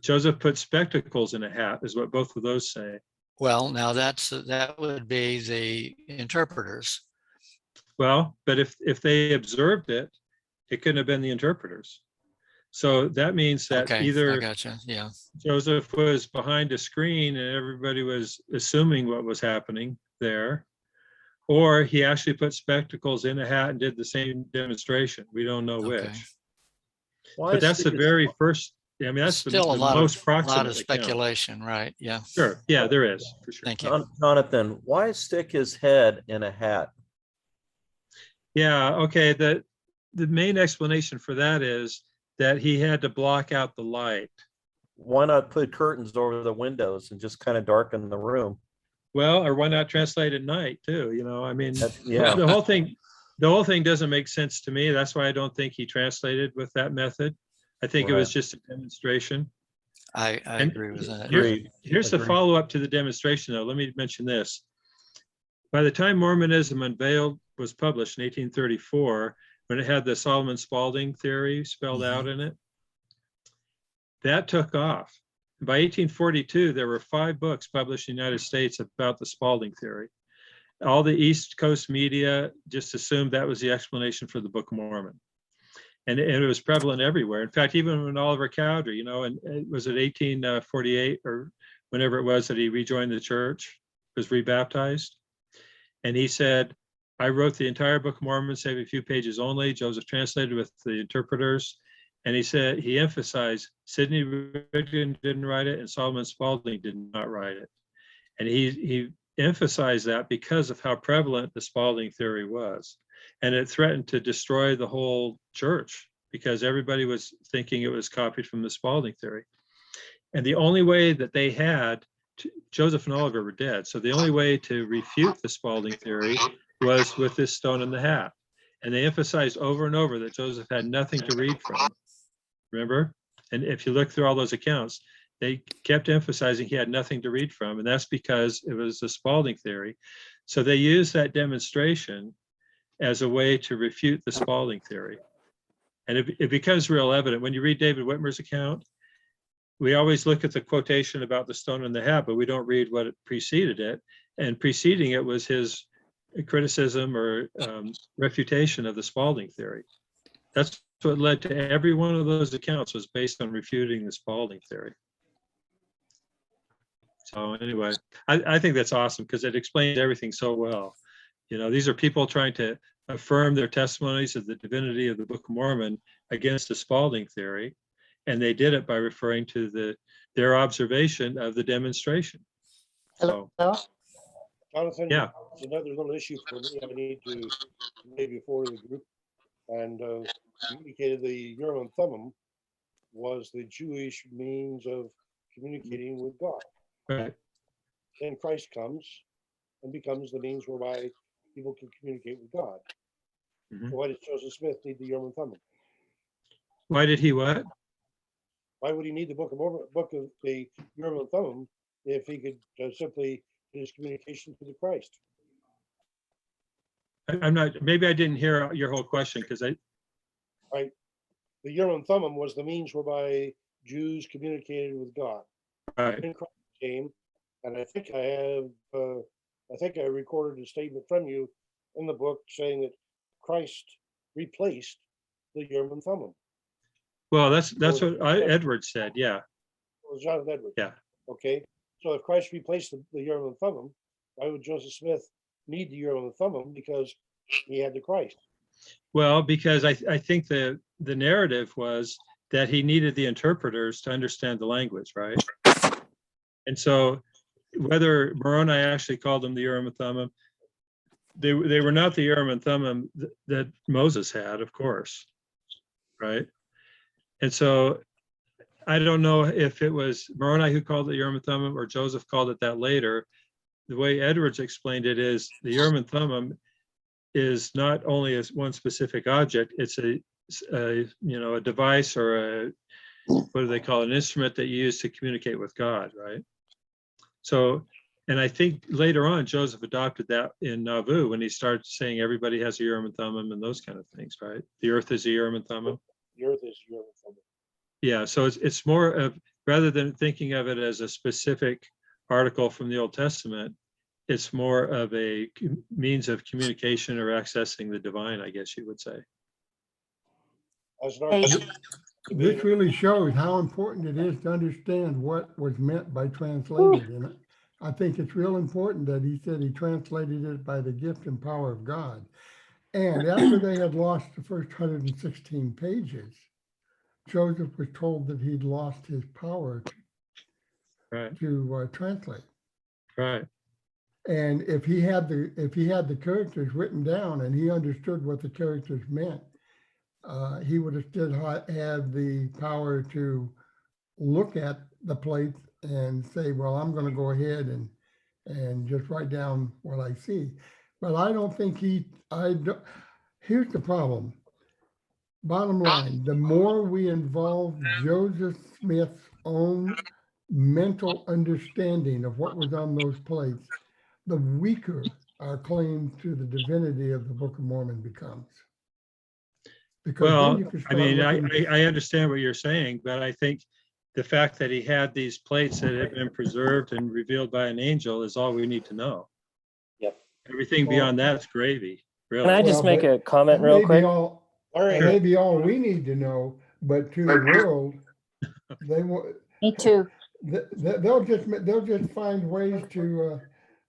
Joseph put spectacles in a hat, is what both of those say. Well, now that would be the interpreters. Well, but if they observed it, it couldn't have been the interpreters. So that means that Okay, I either gotcha, yeah. Joseph was behind a screen and everybody was assuming what was happening there, or he actually put spectacles in a hat and did the same demonstration. We don't know Okay. which. Why But is that's the Stick- very first, I mean, that's the Still a lot most of proximate account. speculation, right? Yeah, Sure, yeah, there is, for sure. thank you. Jonathan, why stick his head in a hat? Yeah, okay, the main explanation for that is that he had to block out the light. Why not put curtains over the windows and just kind of darken the room? Well, or why not translate at night too, you know, I mean, Yeah, the whole thing doesn't make sense to me. That's why I don't think he translated with that method. I think it was Right. just a demonstration. I And agree with that. Agreed. Here's the Agreed. follow-up to the demonstration though. Let me mention this. By the time Mormonism Unveiled was published in 1834, when it had the Solomon Spaulding theory spelled out in it, that took off. By 1842, there were 5 books published in the United States about the Spaulding theory. All the East Coast media just assumed that was the explanation for the Book of Mormon. And it was prevalent everywhere. In fact, even when Oliver Cowdery, you know, and was it 1848 or whenever it was that he rejoined the church, was rebaptized. And he said, I wrote the entire Book of Mormon, save a few pages only. Joseph translated with the interpreters. And he said, he emphasized Sidney Rigdon didn't write it and Solomon Spaulding did not write it. And he emphasized that because of how prevalent the Spaulding theory was. And it threatened to destroy the whole church because everybody was thinking it was copied from the Spaulding theory. And the only way that they had, Joseph and Oliver were dead. So the only way to refute the Spaulding theory was with this stone in the hat. And they emphasized over and over that Joseph had nothing to read from. Remember? And if you look through all those accounts, they kept emphasizing he had nothing to read from. And that's because it was the Spaulding theory. So they used that demonstration as a way to refute the Spaulding theory. And it becomes real evident when you read David Whitmer's account. We always look at the quotation about the stone in the hat, but we don't read what preceded it. And preceding it was his criticism or refutation of the Spalding theory. That's what led to every one of those accounts was based on refuting the Spalding theory. So anyway, I think that's awesome because it explains everything so well. You know, these are people trying to affirm their testimonies of the divinity of the Book of Mormon against the Spalding theory. And they did it by referring to their observation of the demonstration. So, Jonathan, yeah. it's another little issue for me I need to lay before the group. And communicated the Urim and Thummim was the Jewish means of communicating with God. Right. Then Christ comes and becomes the means whereby people can communicate with God. Mhm. So why did Joseph Smith need the Urim and Thummim? Why did he what? Why would he need the Book of Mormon, book of the Urim and Thummim, if he could simply get his communication to the Christ? I'm not, maybe I didn't hear your whole question because Right. The Urim and Thummim was the means whereby Jews communicated with God. right. Then Christ came, and I think I recorded a statement from you in the book saying that Christ replaced the Urim and Thummim. Well, that's what Edward said. Yeah. It was Jonathan Edwards. Yeah. Okay. So if Christ replaced the Urim and Thummim, why would Joseph Smith need the Urim and Thummim? Because he had the Christ. Well, because I think the narrative was that he needed the interpreters to understand the language, right? And so whether Moroni actually called them the Urim and Thummim, they were not the Urim and Thummim that Moses had, of course, right? And so I don't know if it was Moroni who called it Urim and Thummim or Joseph called it that later. The way Edwards explained it is the Urim and Thummim is not only as one specific object, it's a device or a, what do they call it, an instrument that you use to communicate with God, right? So, and I think later on, Joseph adopted that in Nauvoo when he started saying everybody has a Urim and Thummim and those kind of things, right? The earth is a Urim and Thummim. The earth is Urim and Thummim. Yeah, so it's more of, rather than thinking of it as a specific article from the Old Testament, it's more of a means of communication or accessing the divine, I guess you would say. This really shows how important it is to understand what was meant by translated. And I think it's real important that he said he translated it by the gift and power of God. And after they had lost the first 116 pages, Joseph was told that he'd lost his power to translate. Right. And if he had the characters written down and he understood what the characters meant, he would have still had the power to look at the plates and say, well, I'm going to go ahead and just write down what I see. But I don't think here's the problem. Bottom line, the more we involve Joseph Smith's own mental understanding of what was on those plates, the weaker our claim to the divinity of the Book of Mormon becomes. Because well, I mean, looking... I understand what you're saying, but I think the fact that he had these plates that had been preserved and revealed by an angel is all we need to know. Yep. Everything beyond that's gravy, really. Can I just make a comment real quick? Maybe all we need to know, but to the world, they won't. Me too. They'll just find ways to.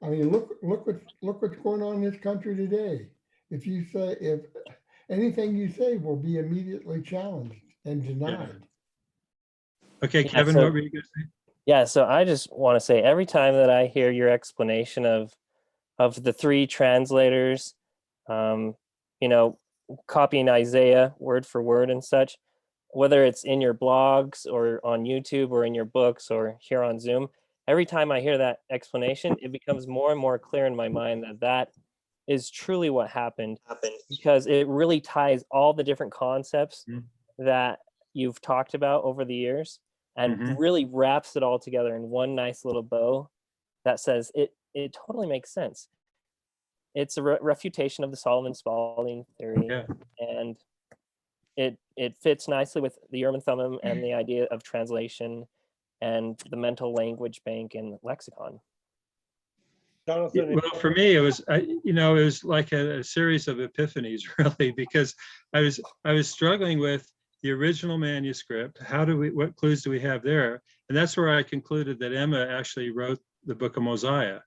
I mean, look what's going on in this country today. If anything you say will be immediately challenged and denied. Okay, Kevin, what were you going to say? Yeah, so I just want to say every time that I hear your explanation of the three translators, copying Isaiah word for word and such, whether it's in your blogs or on YouTube or in your books or here on Zoom, every time I hear that explanation, it becomes more and more clear in my mind that is truly what happened, because it really ties all the different concepts that you've talked about over the years and really wraps it all together in one nice little bow that says it totally makes sense. It's a refutation of the Solomon Spalding theory, and it it fits nicely with the Urim and Thummim and the idea of translation and the mental language bank and lexicon. Jonathan, Well, for me, it was, it was like a series of epiphanies, really, because I was struggling with the original manuscript. What clues do we have there? And that's where I concluded that Emma actually wrote the Book of Mosiah,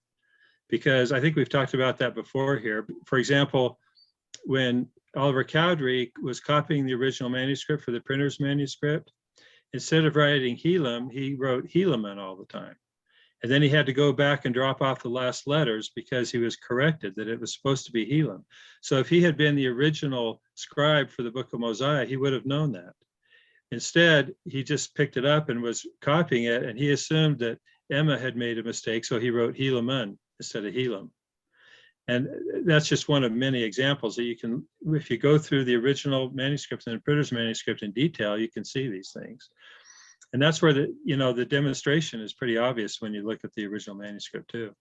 because I think we've talked about that before here. For example, when Oliver Cowdery was copying the original manuscript for the printer's manuscript, instead of writing Helam, he wrote Helaman all the time. And then he had to go back and drop off the last letters because he was corrected that it was supposed to be Helam. So if he had been the original scribe for the Book of Mosiah, he would have known that. Instead, he just picked it up and was copying it, and he assumed that Emma had made a mistake, so he wrote Helaman instead of Helam. And that's just one of many examples that you can, if you go through the original manuscript and the printer's manuscript in detail, you can see these things. And that's where the demonstration is pretty obvious when you look at the original manuscript too.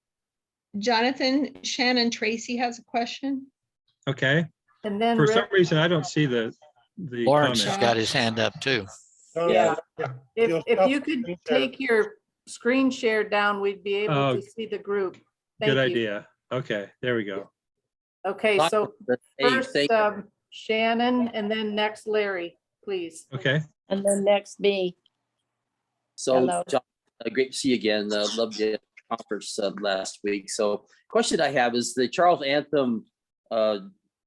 Jonathan, Shannon Tracy has a question. Okay. And then For some Rick, reason, I don't see the Lawrence has comment. got his hand up too. Yeah. You'll if stop you could screen share. take your screen share down, we'd be able Oh, to see the group. Good Thank you. idea. Okay, there we go. Okay, so first Shannon, and then next Larry, please. Okay. And then next me. So, Hello. John, great to see you again. Loved you at the conference last week. So, question I have is the Charles Anthem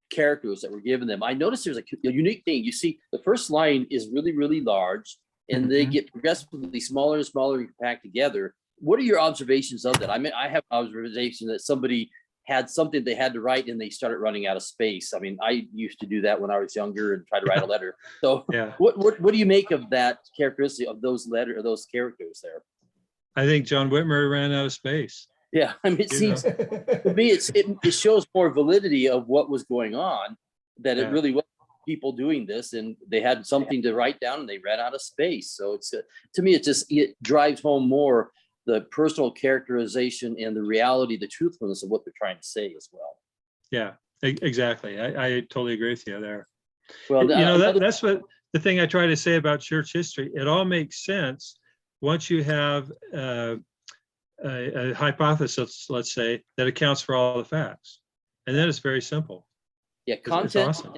characters that were given them. I noticed there's a unique thing. You see, the first line is really, really large, and they get progressively smaller and smaller and compact together. What are your observations of that? I mean, I have observation that somebody had something they had to write and they started running out of space. I mean, I used to do that when I was younger and try to write a letter. So Yeah. what do you make of that characteristic of those those characters there? I think John Whitmer ran out of space. Yeah, I mean, it seems to me it shows more validity of what was going on, that it really was people doing this and they had something to write down and they ran out of space. So it's to me, it drives home more the personal characterization and the reality, the truthfulness of what they're trying to say as well. Yeah, exactly. I totally agree with you there. Well, that's what the thing I try to say about church history. It all makes sense once you have a hypothesis, let's say, that accounts for all the facts. And then it's very simple. Yeah, It's awesome.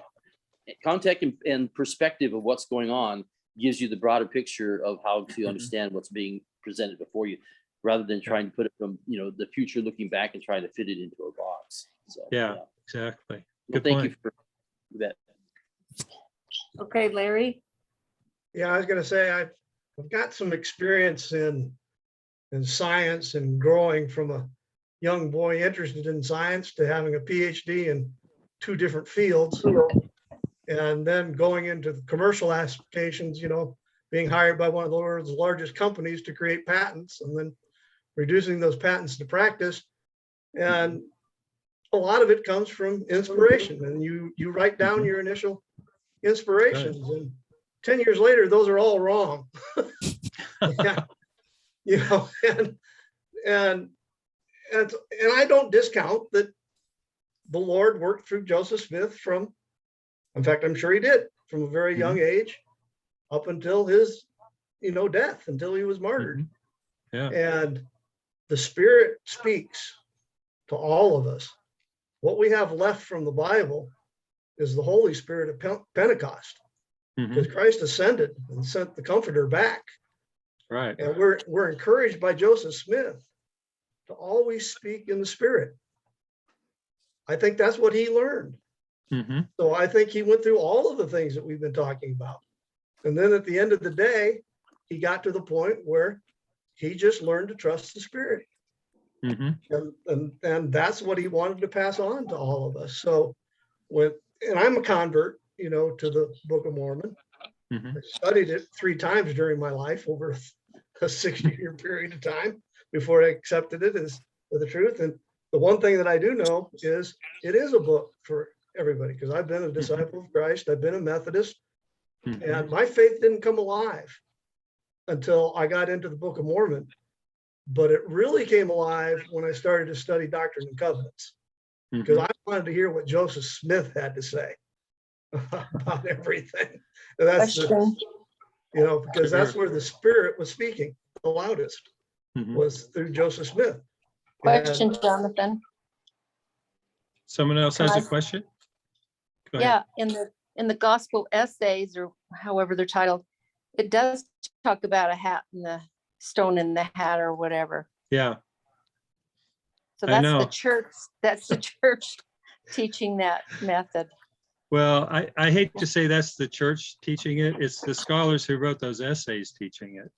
Context and perspective of what's going on gives you the broader picture of how to understand what's being presented before you, rather than trying to put it from the future looking back and trying to fit it into a box. So yeah. Exactly. Well, Good thank point. you for that. Okay, Larry. Yeah, I was going to say I've got some experience in science and growing from a young boy interested in science to having a PhD in 2 different fields, and then going into the commercial applications, being hired by one of the world's largest companies to create patents and then reducing those patents to practice. And a lot of it comes from inspiration, and you write down your initial inspirations, and 10 years later, those are all wrong. And I don't discount that the Lord worked through Joseph Smith in fact, I'm sure he did, from a very young age up until his, death, until he was martyred. Yeah. And the Spirit speaks to all of us. What we have left from the Bible is the Holy Spirit of Pentecost, because Christ ascended and sent the Comforter back. Right. And we're encouraged by Joseph Smith to always speak in the Spirit. I think that's what he learned. So I think he went through all of the things that we've been talking about. And then at the end of the day, he got to the point where he just learned to trust the Spirit. And that's what he wanted to pass on to all of us. So and I'm a convert, to the Book of Mormon. I studied it 3 times during my life over a 60-year period of time before I accepted it as the truth. And the one thing that I do know is it is a book for everybody, because I've been a disciple of Christ. I've been a Methodist, and my faith didn't come alive until I got into the Book of Mormon. But it really came alive when I started to study Doctrine and Covenants, because I wanted to hear what Joseph Smith had to say. about everything. And that's the, you know, because that's where the Spirit was speaking the loudest, was through Joseph Smith. Question, Jonathan. Someone else Can has a I- question? Go ahead. Yeah, in the gospel essays, or however they're titled, it does talk about a hat and the stone in the hat or whatever. Yeah. So I that's know. the church, that's the church teaching that method. Well, I hate to say that's the church teaching it. It's the scholars who wrote those essays teaching it.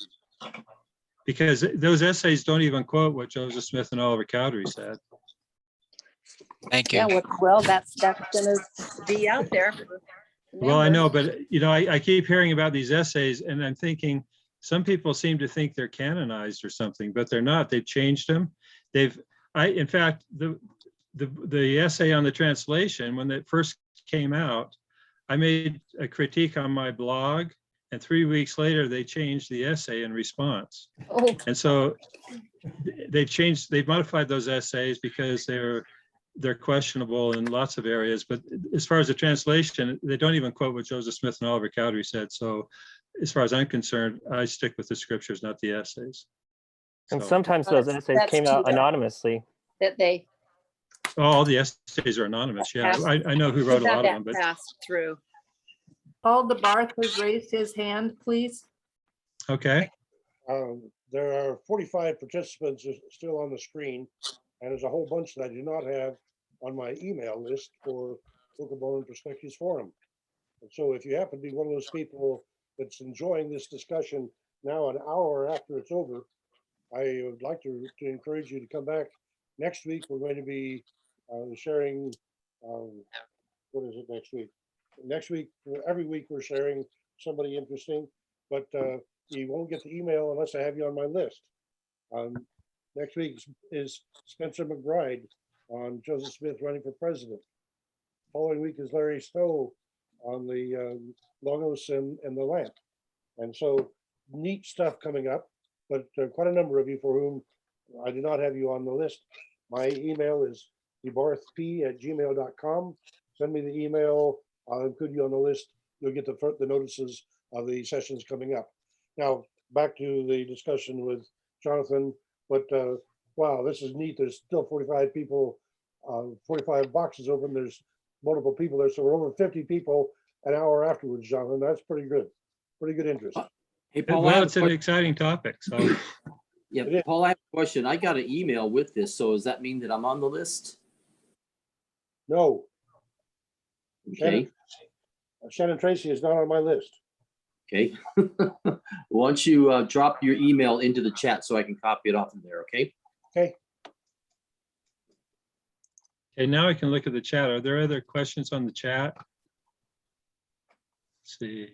Because those essays don't even quote what Joseph Smith and Oliver Cowdery said. Thank you. Yeah, well, that's gonna be out there. Well, I know, but you know, I keep hearing about these essays and I'm thinking some people seem to think they're canonized or something, but they're not. They've changed them. In fact, the essay on the translation, when it first came out, I made a critique on my blog, and 3 weeks later, they changed the essay in response. Oh. And so they've modified those essays because they're questionable in lots of areas. But as far as the translation, they don't even quote what Joseph Smith and Oliver Cowdery said. So as far as I'm concerned, I stick with the scriptures, not the essays. And So, sometimes those essays came out anonymously. That they all the essays are anonymous. Yeah, I know who wrote a lot of them, but passed through. Paul DeBarth has raised his hand, please. okay. There are 45 participants still on the screen, and there's a whole bunch that I do not have on my email list for Book of Mormon Perspectives Forum. And so if you happen to be one of those people that's enjoying this discussion now, an hour after it's over, I would like to encourage you to come back next week. We're going to be sharing, what is it next week? Next week, every week we're sharing somebody interesting, but you won't get the email unless I have you on my list. Next week is Spencer McBride on Joseph Smith running for president. Following week is Larry Stowe on the Logos and the Lamp. And so neat stuff coming up, but quite a number of you for whom I do not have you on the list. My email is debarthp@gmail.com. Send me the email. I'll include you on the list. You'll get the notices of the sessions coming up. Now, back to the discussion with Jonathan, but wow, this is neat. There's still 45 people, 45 boxes open. There's multiple people there. So we're over 50 people an hour afterwards, Jonathan. That's pretty good. Pretty good interest. Hey, Paul, Well, it's an exciting topic. So yeah, Paul, I have a question. I got an email with this. So does that mean that I'm on the list? No. Okay. Shannon Tracy is not on my list. Okay. Why don't you drop your email into the chat so I can copy it off of there, okay? Okay. okay, now I can look at the chat. Are there other questions on the chat? Let's see.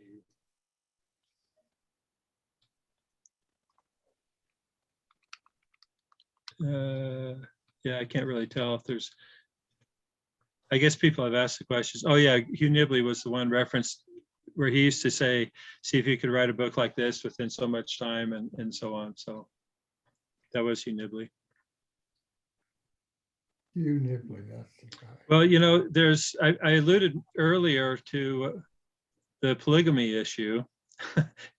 Yeah, I can't really tell if there's, I guess people have asked the questions. Oh yeah, Hugh Nibley was the one referenced where he used to say, see if you could write a book like this within so much time and so on. So that was Hugh Nibley. Hugh Nibley, that's the guy. Well, you know, I alluded earlier to the polygamy issue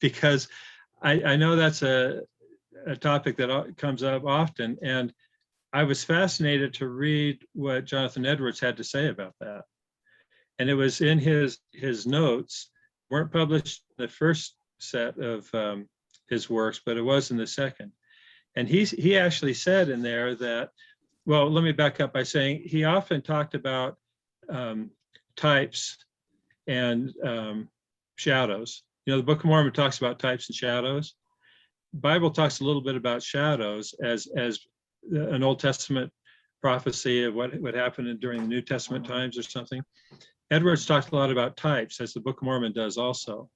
because I know that's a topic that comes up often. And I was fascinated to read what Jonathan Edwards had to say about that. And it was in his notes, weren't published in the first set of his works, but it was in the second. And he actually said in there that, well, let me back up by saying he often talked about types and shadows. You know, the Book of Mormon talks about types and shadows. Bible talks a little bit about shadows as an Old Testament prophecy of what would happen during the New Testament times or something. Edwards talked a lot about types, as the Book of Mormon does also.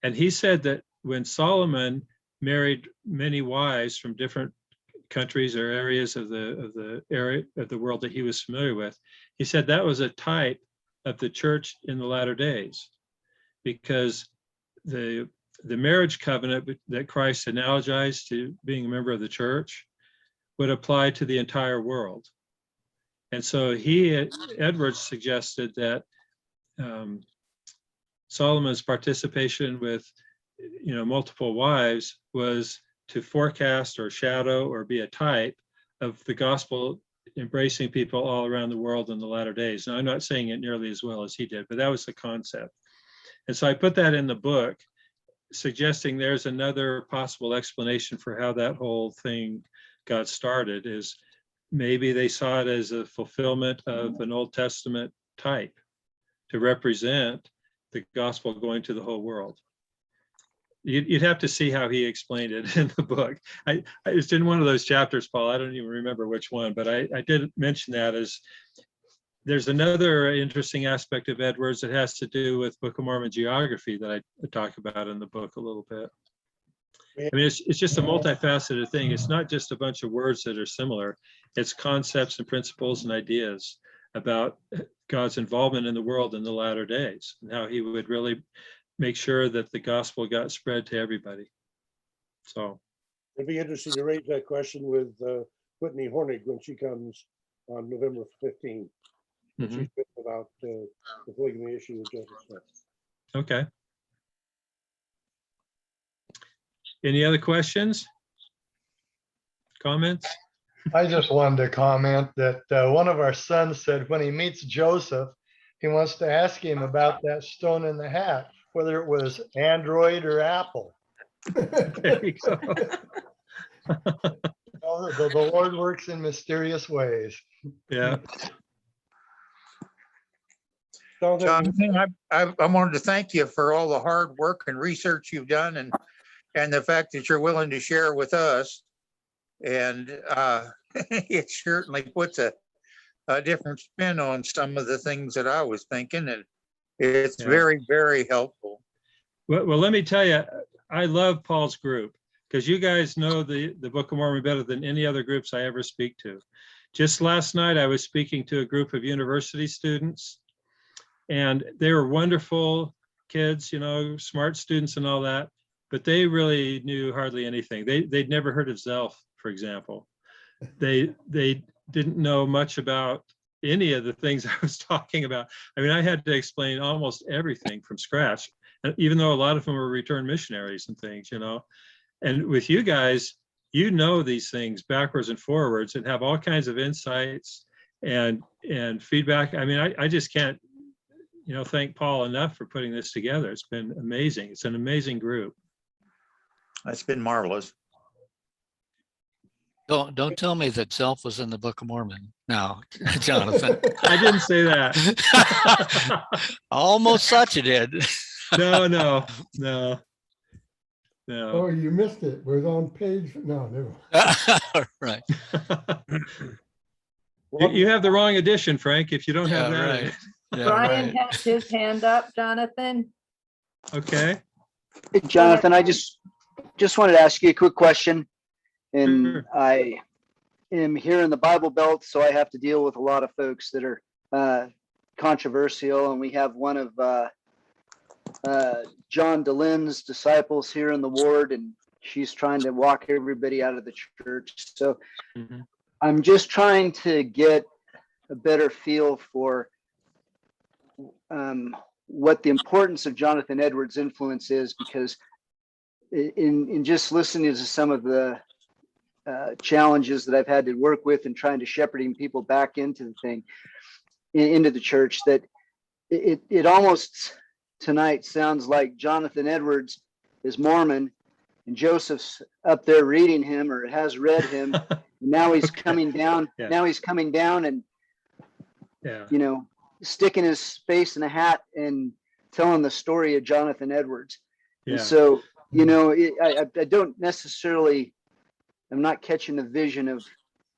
And he said that when Solomon married many wives from different countries or areas of the area of the world that he was familiar with, he said that was a type of the church in the latter days, because the marriage covenant that Christ analogized to being a member of the church would apply to the entire world. And so Edwards suggested that Solomon's participation with, multiple wives was to forecast or shadow or be a type of the gospel embracing people all around the world in the latter days. Now, I'm not saying it nearly as well as he did, but that was the concept. And so I put that in the book, suggesting there's another possible explanation for how that whole thing got started, is maybe they saw it as a fulfillment of an Old Testament type to represent the gospel going to the whole world. You'd have to see how he explained it in the book. It's in one of those chapters, Paul. I don't even remember which one, but I did mention that as there's another interesting aspect of Edwards that has to do with Book of Mormon geography that I talk about in the book a little bit. I mean, it's just a multifaceted thing. It's not just a bunch of words that are similar. It's concepts and principles and ideas about God's involvement in the world in the latter days and how he would really make sure that the gospel got spread to everybody. So it'd be interesting to raise that question with Whitney Hornig when she comes on November 15th. Mhm. She's been about the polygamy issue with Joseph Smith. Okay. Any other questions? Comments? I just wanted to comment that one of our sons said when he meets Joseph, he wants to ask him about that stone in the hat, whether it was Android or Apple. There you go. The Lord works in mysterious ways. Yeah. Jonathan, I wanted to thank you for all the hard work and research you've done, and the fact that you're willing to share with us. And it certainly puts a different spin on some of the things that I was thinking, and it's very, very helpful. Well, let me tell you, I love Paul's group because you guys know the Book of Mormon better than any other groups I ever speak to. Just last night, I was speaking to a group of university students, and they were wonderful kids, smart students and all that, but they really knew hardly anything. They'd never heard of Zelf, for example. They didn't know much about any of the things I was talking about. I mean, I had to explain almost everything from scratch, and even though a lot of them were returned missionaries and things, And with you guys, these things backwards and forwards and have all kinds of insights and feedback. I mean, I just can't, thank Paul enough for putting this together. It's been amazing. It's an amazing group. It's been marvelous. Don't tell me that Zelf was in the Book of Mormon. No, Jonathan. I didn't say that. Almost such a did. No. Oh, you missed it. It was on page, no. Right. You have the wrong edition, Frank, if you don't have that. Right. Yeah, Brian has his hand up, Jonathan. Okay. Hey, Jonathan, I just wanted to ask you a quick question. And Sure. I am here in the Bible Belt, so I have to deal with a lot of folks that are controversial. And we have one of John Delin's disciples here in the ward, and she's trying to walk everybody out of the church. So I'm just trying to get a better feel for what the importance of Jonathan Edwards' influence is, because in just listening to some of the challenges that I've had to work with and trying to shepherding people back into the thing, into the church, that it almost tonight sounds like Jonathan Edwards is Mormon and Joseph's up there reading him or has read him. Now he's coming down. Yeah. Now he's coming down and, sticking his face in a hat and telling the story of Jonathan Edwards. Yeah. And so, I don't necessarily, I'm not catching the vision of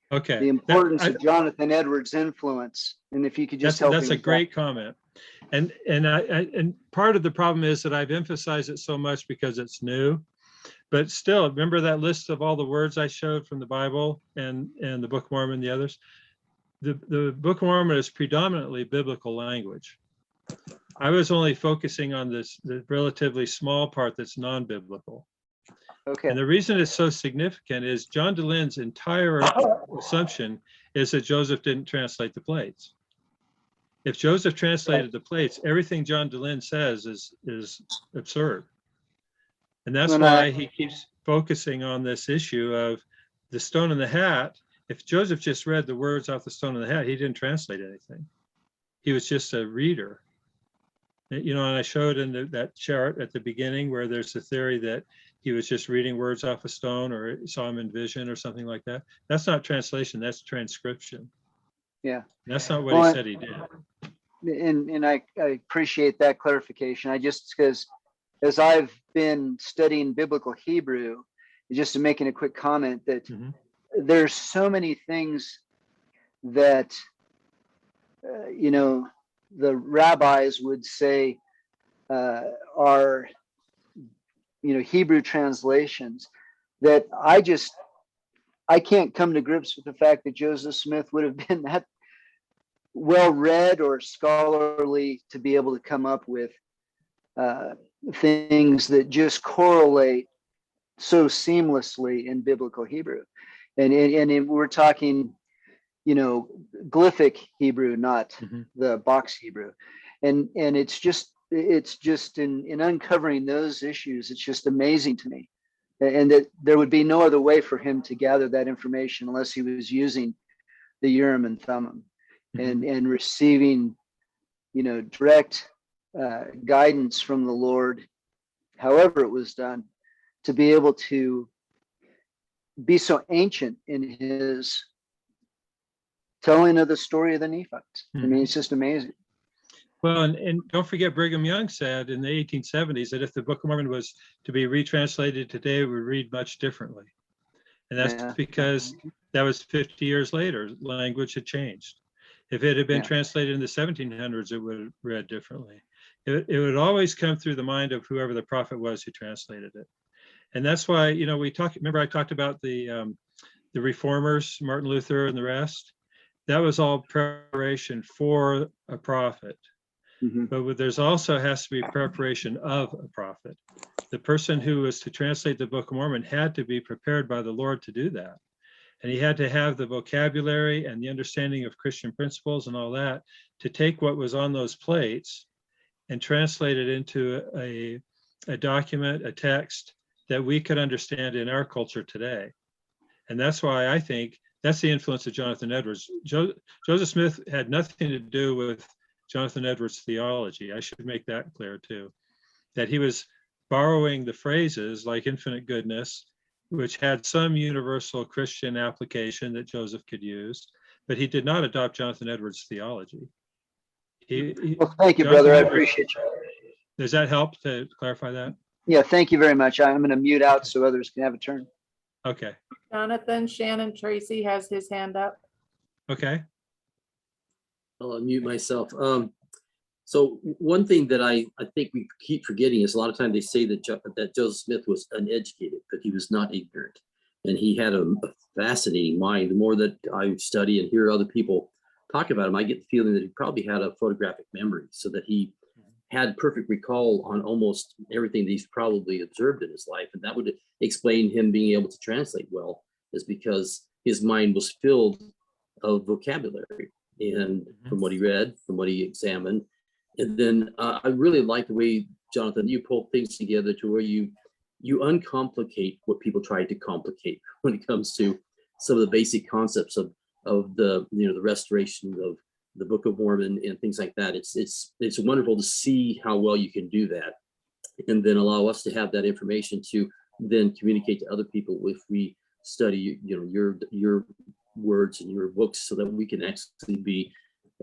the importance of Jonathan Edwards' influence. And if you could just help me that's a with great comment. And part of the problem is that I've emphasized it so much because it's new, but still, remember that list of all the words I showed from the Bible and the Book of Mormon and the others? The Book of Mormon is predominantly biblical language. I was only focusing on the relatively small part that's non-biblical. Okay. And the reason it's so significant is John Delin's entire assumption is that Joseph didn't translate the plates. If Joseph translated the plates, everything John Dehlin says is absurd. And that's why he keeps focusing on this issue of the stone in the hat. If Joseph just read the words off the stone in the hat, he didn't translate anything. He was just a reader. You know, and I showed in that chart at the beginning where there's a theory that he was just reading words off a stone or saw him in vision or something like that. That's not translation, that's transcription. Yeah. That's not what he said he did. And I appreciate that clarification. I just, because as I've been studying biblical Hebrew, just to making a quick comment that there's so many things that, you know, the rabbis would say are, you know, Hebrew translations that I can't come to grips with the fact that Joseph Smith would have been that well read or scholarly to be able to come up with things that just correlate so seamlessly in biblical Hebrew. And we're talking, you know, glyphic Hebrew, not the box Hebrew. And it's just in uncovering those issues, it's just amazing to me. And that there would be no other way for him to gather that information unless he was using the Urim and Thummim and receiving, you know, direct guidance from the Lord, however it was done, to be able to be so ancient in his telling of the story of the Nephites. I mean, it's just amazing. Well, and don't forget, Brigham Young said in the 1870s that if the Book of Mormon was to be retranslated today, it would read much differently. And that's because that was 50 years later, language had changed. If it had been translated in the 1700s, it would have read differently. It would always come through the mind of whoever the prophet was who translated it. And that's why, you know, remember I talked about the reformers, Martin Luther and the rest. That was all preparation for a prophet. But there's also has to be preparation of a prophet. The person who was to translate the Book of Mormon had to be prepared by the Lord to do that. And he had to have the vocabulary and the understanding of Christian principles and all that to take what was on those plates and translate it into a document, a text that we could understand in our culture today. And that's why I think that's the influence of Jonathan Edwards. Joseph Smith had nothing to do with Jonathan Edwards' theology. I should make that clear too, that he was borrowing the phrases like infinite goodness, which had some universal Christian application that Joseph could use, but he did not adopt Jonathan Edwards' theology. Well, thank you, brother. I appreciate you. Does that help to clarify that? Yeah, thank you very much. I'm going to mute out so others can have a turn. Okay. Jonathan, Shannon Tracy has his hand up. Okay. I'll unmute myself. So one thing that I think we keep forgetting is a lot of times they say that that Joseph Smith was uneducated, but he was not ignorant. And he had a fascinating mind. The more that I study and hear other people talk about him, I get the feeling that he probably had a photographic memory so that he had perfect recall on almost everything that he's probably observed in his life. And that would explain him being able to translate well, is because his mind was filled of vocabulary. And from what he read, from what he examined. And then I really like the way, Jonathan, you pull things together to where you uncomplicate what people try to complicate when it comes to some of the basic concepts of the, you know, the restoration of the Book of Mormon and things like that. It's wonderful to see how well you can do that, and then allow us to have that information to then communicate to other people if we study, you know, your words and your books, so that we can actually be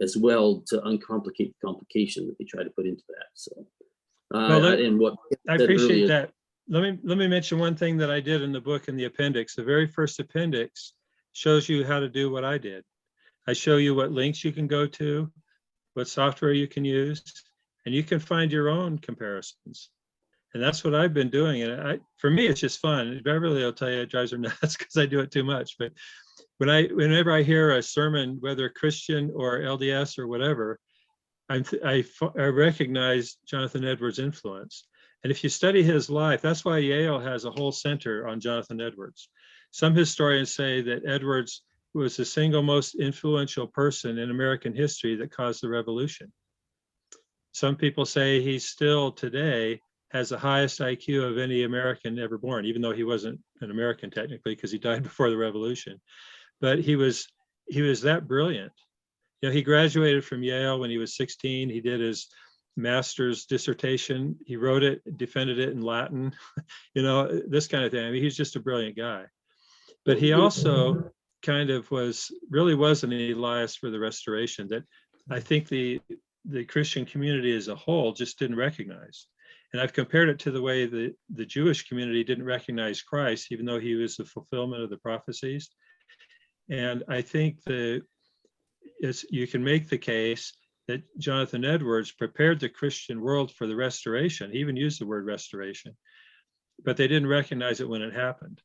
as well to uncomplicate the complication that they try to put into that. So and what I appreciate that. Let me mention one thing that I did in the book in the appendix. The very first appendix shows you how to do what I did. I show you what links you can go to, what software you can use, and you can find your own comparisons. And that's what I've been doing. And for me, it's just fun. Beverly will tell you it drives her nuts because I do it too much. But whenever I hear a sermon, whether Christian or LDS or whatever, I recognize Jonathan Edwards' influence. And if you study his life, that's why Yale has a whole center on Jonathan Edwards. Some historians say that Edwards was the single most influential person in American history that caused the revolution. Some people say he still today has the highest IQ of any American ever born, even though he wasn't an American technically because he died before the revolution. But he was that brilliant. You know, he graduated from Yale when he was 16. He did his master's dissertation. He wrote it, defended it in Latin, you know, this kind of thing. I mean, he's just a brilliant guy. But he also kind of really was an Elias for the Restoration that I think the Christian community as a whole just didn't recognize. And I've compared it to the way the Jewish community didn't recognize Christ, even though he was the fulfillment of the prophecies. And I think you can make the case that Jonathan Edwards prepared the Christian world for the Restoration. He even used the word restoration, but they didn't recognize it when it happened.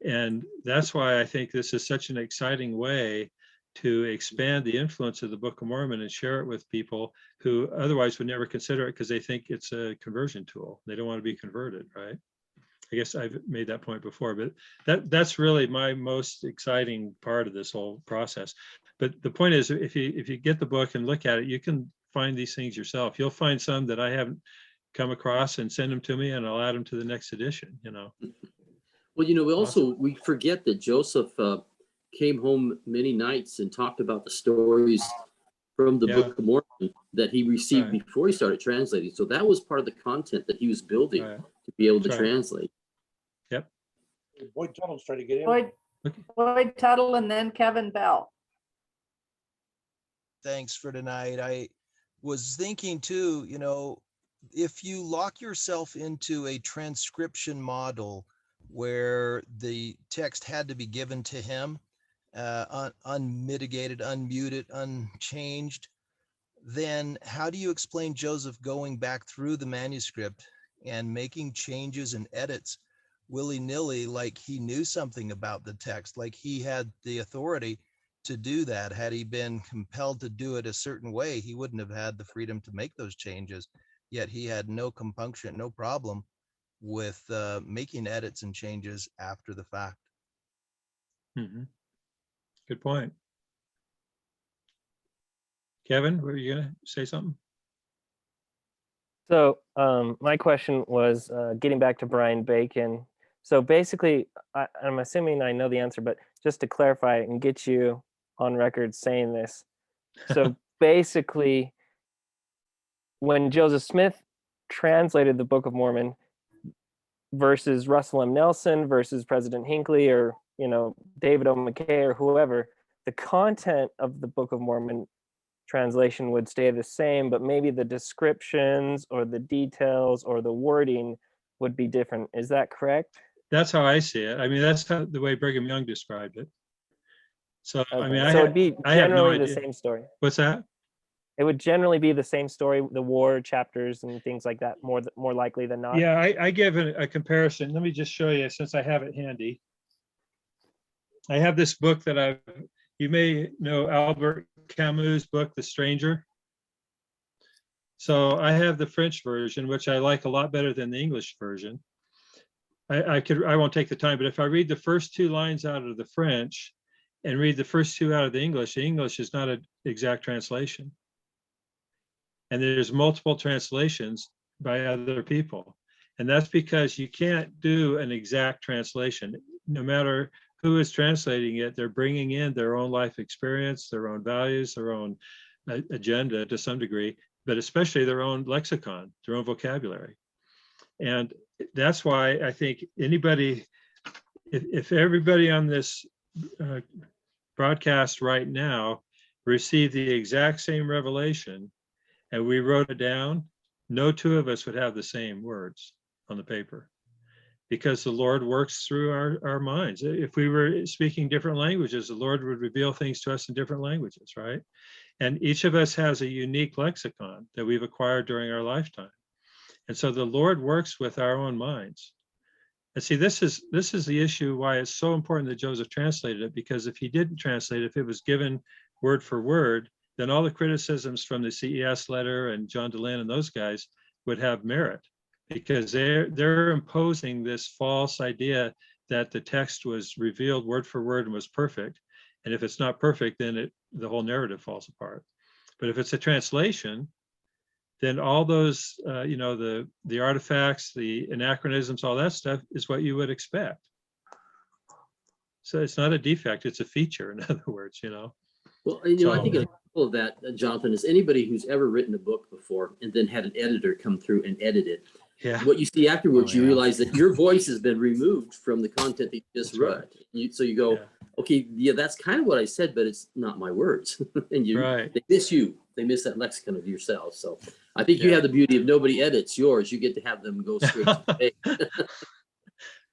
And that's why I think this is such an exciting way to expand the influence of the Book of Mormon and share it with people who otherwise would never consider it because they think it's a conversion tool. They don't want to be converted, right? I guess I've made that point before, but that's really my most exciting part of this whole process. But the point is, if you get the book and look at it, you can find these things yourself. You'll find some that I haven't come across and send them to me, and I'll add them to the next edition, you know. Well, you know, we forget that Joseph came home many nights and talked about the stories from the Book of Mormon that he received before he started translating. So that was part of the content that he was building to be able to translate. Yep. Boyd Tuttle's trying to get in. Boyd Tuttle and then Kevin Bell. Thanks for tonight. I was thinking too, you know, if you lock yourself into a transcription model where the text had to be given to him, unmitigated, unmuted, unchanged, then how do you explain Joseph going back through the manuscript and making changes and edits willy-nilly, like he knew something about the text, like he had the authority to do that? Had he been compelled to do it a certain way, he wouldn't have had the freedom to make those changes. Yet he had no compunction, no problem with making edits and changes after the fact. Mm-hmm. Good point. Kevin, were you gonna say something? So my question was getting back to Brian Bacon. So basically, I'm assuming I know the answer, but just to clarify and get you on record saying this. So basically, when Joseph Smith translated the Book of Mormon versus Russell M. Nelson versus President Hinckley or, you know, David O. McKay or whoever, the content of the Book of Mormon translation would stay the same, but maybe the descriptions or the details or the wording would be different. Is that correct? That's how I see it. I mean, that's how the way Brigham Young described it. So, Okay. I mean, so it'd be generally the idea. same story. What's that? It would generally be the same story, the war chapters and things like that, more likely than not. Yeah, I give a comparison. Let me just show you, since I have it handy. I have this book that you may know Albert Camus' book, The Stranger. So I have the French version, which I like a lot better than the English version. I won't take the time, but if I read the first two lines out of the French and read the first two out of the English is not an exact translation. And there's multiple translations by other people. And that's because you can't do an exact translation. No matter who is translating it, they're bringing in their own life experience, their own values, their own agenda to some degree, but especially their own lexicon, their own vocabulary. And that's why I think anybody, if everybody on this broadcast right now received the exact same revelation and we wrote it down, no two of us would have the same words on the paper, because the Lord works through our minds. If we were speaking different languages, the Lord would reveal things to us in different languages, right? And each of us has a unique lexicon that we've acquired during our lifetime. And so the Lord works with our own minds. And see, this is the issue why it's so important that Joseph translated it, because if he didn't translate it, if it was given word for word, then all the criticisms from the CES letter and John Dehlin and those guys would have merit, because they're imposing this false idea that the text was revealed word for word and was perfect. And if it's not perfect, then the whole narrative falls apart. But if it's a translation, then all those, the artifacts, the anachronisms, all that stuff is what you would expect. So it's not a defect, it's a feature, in other words, Well, I think an example of that, Jonathan, is anybody who's ever written a book before and then had an editor come through and edit it. Yeah. What you see afterwards, Oh, you yeah. realize that your voice has been removed from the content that you just That's right. wrote. So you go, okay, yeah, that's kind of what I said, but it's not my words. And they miss you. They miss that lexicon of yourself. So I think you have the beauty of nobody edits yours. You get to have them go straight to the page.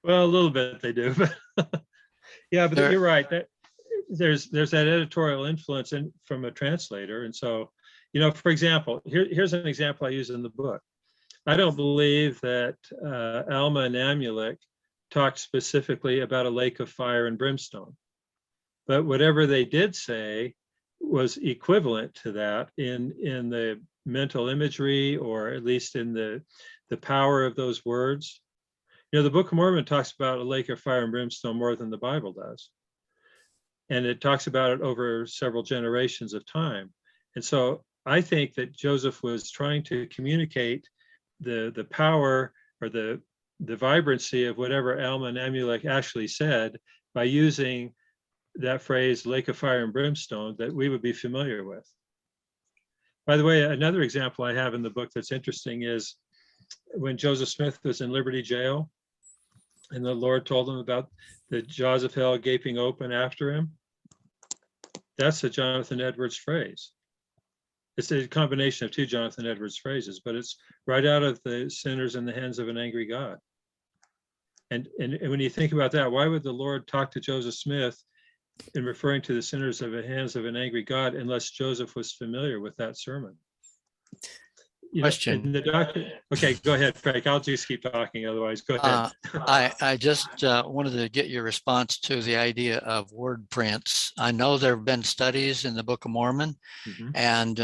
Well, a little bit they do, but yeah, but you're right. That there's that editorial influence from a translator. And so, for example, here's an example I use in the book. I don't believe that Alma and Amulek talked specifically about a lake of fire and brimstone, but whatever they did say was equivalent to that in the mental imagery, or at least in the power of those words. The Book of Mormon talks about a lake of fire and brimstone more than the Bible does. And it talks about it over several generations of time. And so I think that Joseph was trying to communicate the power or the vibrancy of whatever Alma and Amulek actually said by using that phrase, lake of fire and brimstone, that we would be familiar with. By the way, another example I have in the book that's interesting is when Joseph Smith was in Liberty Jail, and the Lord told him about the jaws of hell gaping open after him. That's a Jonathan Edwards phrase. It's a combination of two Jonathan Edwards phrases, but it's right out of the sinners in the hands of an angry God. And when you think about that, why would the Lord talk to Joseph Smith in referring to the sinners of the hands of an angry God unless Joseph was familiar with that sermon? Question. Okay, go ahead, Frank. I'll just keep talking. Otherwise, go ahead. I just wanted to get your response to the idea of word prints. I know there have been studies in the Book of Mormon, and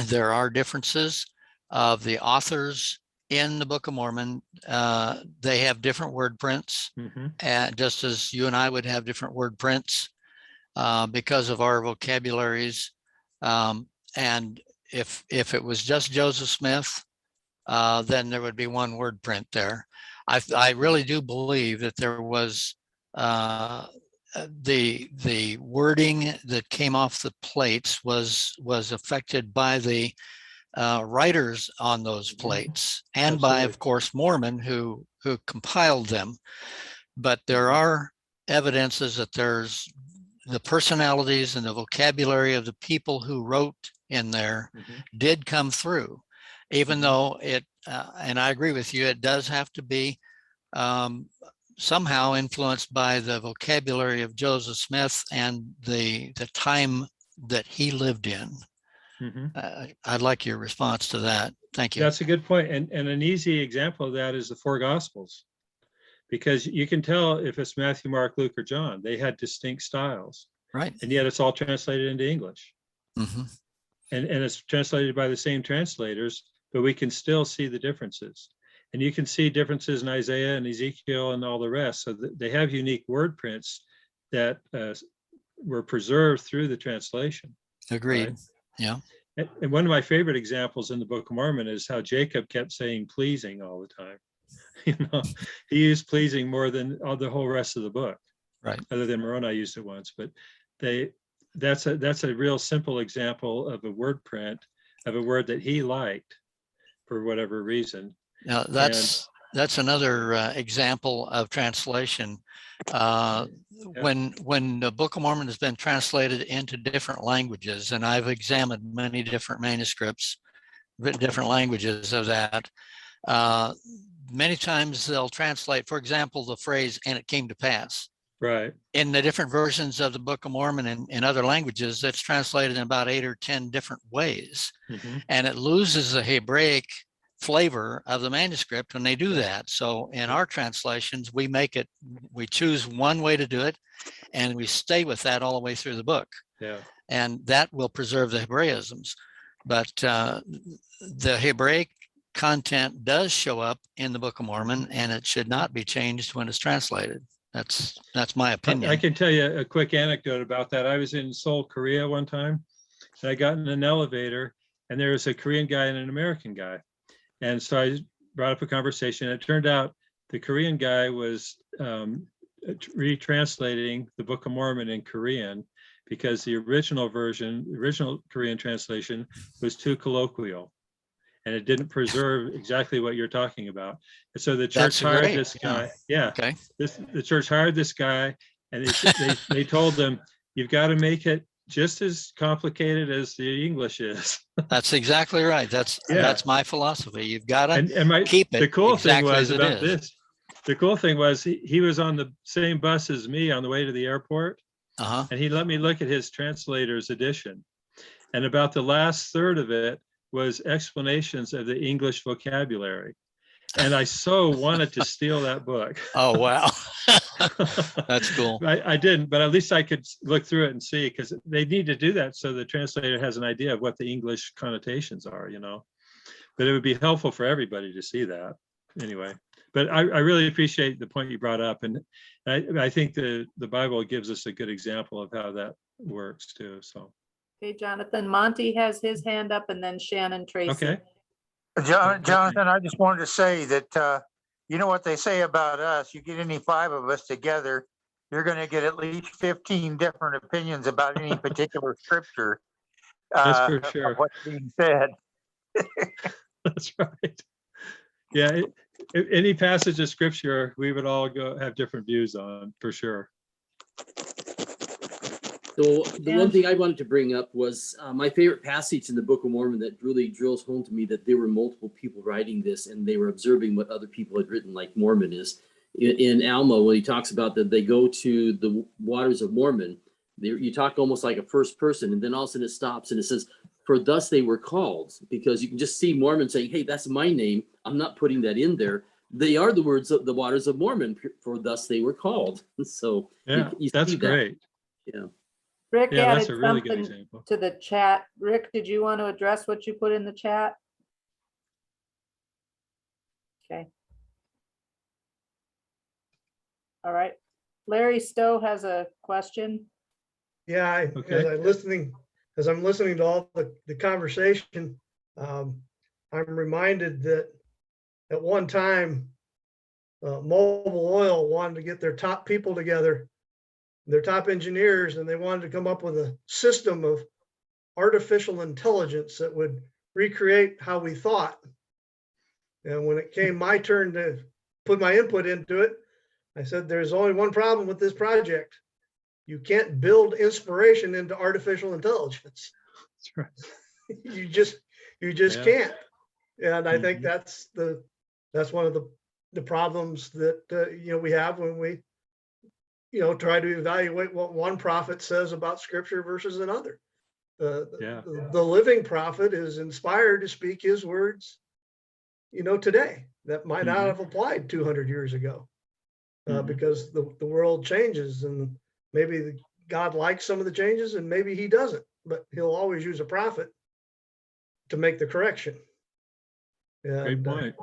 there are differences of the authors in the Book of Mormon. They have different word prints, and just as you and I would have different word prints because of our vocabularies. And if it was just Joseph Smith, then there would be one word print there. I really do believe that there was the wording that came off the plates was affected by the writers on those plates, and by, of course, Mormon who compiled them. But there are evidences that there's the personalities and the vocabulary of the people who wrote in there did come through, even though it, and I agree with you, it does have to be somehow influenced by the vocabulary of Joseph Smith and the time that he lived in. I'd like your response to that. Thank you. That's a good point. And an easy example of that is the four Gospels, because you can tell if it's Matthew, Mark, Luke, or John. They had distinct styles. Right. And yet it's all translated into English. And it's translated by the same translators, but we can still see the differences. And you can see differences in Isaiah and Ezekiel and all the rest. So they have unique word prints that were preserved through the translation. Agreed. Right? Yeah. And one of my favorite examples in the Book of Mormon is how Jacob kept saying pleasing all the time. He used pleasing more than the whole rest of the book. Right. Other than Moroni used it once, but that's a real simple example of a word print of a word that he liked for whatever reason. Now that's another example of translation. When the Book of Mormon has been translated into different languages, and I've examined many different manuscripts, different languages of that, many times they'll translate, for example, the phrase, and it came to pass. Right. In the different versions of the Book of Mormon in other languages, that's translated in about 8 or 10 different ways. And it loses the Hebraic flavor of the manuscript when they do that. So in our translations, we choose one way to do it, and we stay with that all the way through the book. Yeah. And that will preserve the Hebraisms. But the Hebraic content does show up in the Book of Mormon, and it should not be changed when it's translated. That's my I opinion. can tell you a quick anecdote about that. I was in Seoul, Korea one time, and I got in an elevator, and there was a Korean guy and an American guy. And so I brought up a conversation. It turned out the Korean guy was retranslating the Book of Mormon in Korean because the original version, the original Korean translation was too colloquial. And it didn't preserve exactly what you're talking about. And so the church That's hired great. this guy. Yeah. Okay. The church hired this guy, and they told them, you've got to make it just as complicated as the English is. That's exactly right. That's my philosophy. You've got to And keep it the cool thing exactly was as it about is. this. The cool thing was he was on the same bus as me on the way to the airport, and he let me look at his translator's edition. And about the last third of it was explanations of the English vocabulary. And I so wanted to steal that book. Oh, wow. That's cool. I didn't, but at least I could look through it and see, because they need to do that so the translator has an idea of what the English connotations are, you know. But it would be helpful for everybody to see that anyway. But I really appreciate the point you brought up. And I think the Bible gives us a good example of how that works too, so. Okay, Jonathan, Monty has his hand up and then Shannon Tracy. Okay. Jonathan, I just wanted to say that, you know what they say about us, you get any 5 of us together, you're going to get at least 15 different opinions about any particular scripture. That's for sure. What's being said. That's right. Yeah, any passage of scripture, we would all have different views on, for sure. So the one thing I wanted to bring up was my favorite passage in the Book of Mormon that really drills home to me that there were multiple people writing this and they were observing what other people had written, like Mormon is. In Alma, when he talks about that they go to the waters of Mormon, you talk almost like a first person, and then all of a sudden it stops and it says, for thus they were called, because you can just see Mormon saying, hey, that's my name. I'm not putting that in there. They are the words of the waters of Mormon, for thus they were called. So yeah, that's great. Yeah. Rick Yeah, that's added a really good something example. to the chat. Rick, did you want to address what you put in the chat? Okay. All right. Larry Stowe has a question. Yeah, Okay. as I'm listening to all the conversation, I'm reminded that at one time, Mobile Oil wanted to get their top people together, their top engineers, and they wanted to come up with a system of artificial intelligence that would recreate how we thought. And when it came my turn to put my input into it, I said, there's only one problem with this project. You can't build inspiration into artificial intelligence. That's right. You just Yeah. can't. And I think that's one of the problems that we have when we try to evaluate what one prophet says about scripture versus another. The living prophet is inspired to speak his words, today that might not have applied 200 years ago, because the world changes, and maybe God likes some of the changes and maybe he doesn't, but he'll always use a prophet to make the correction. Great point.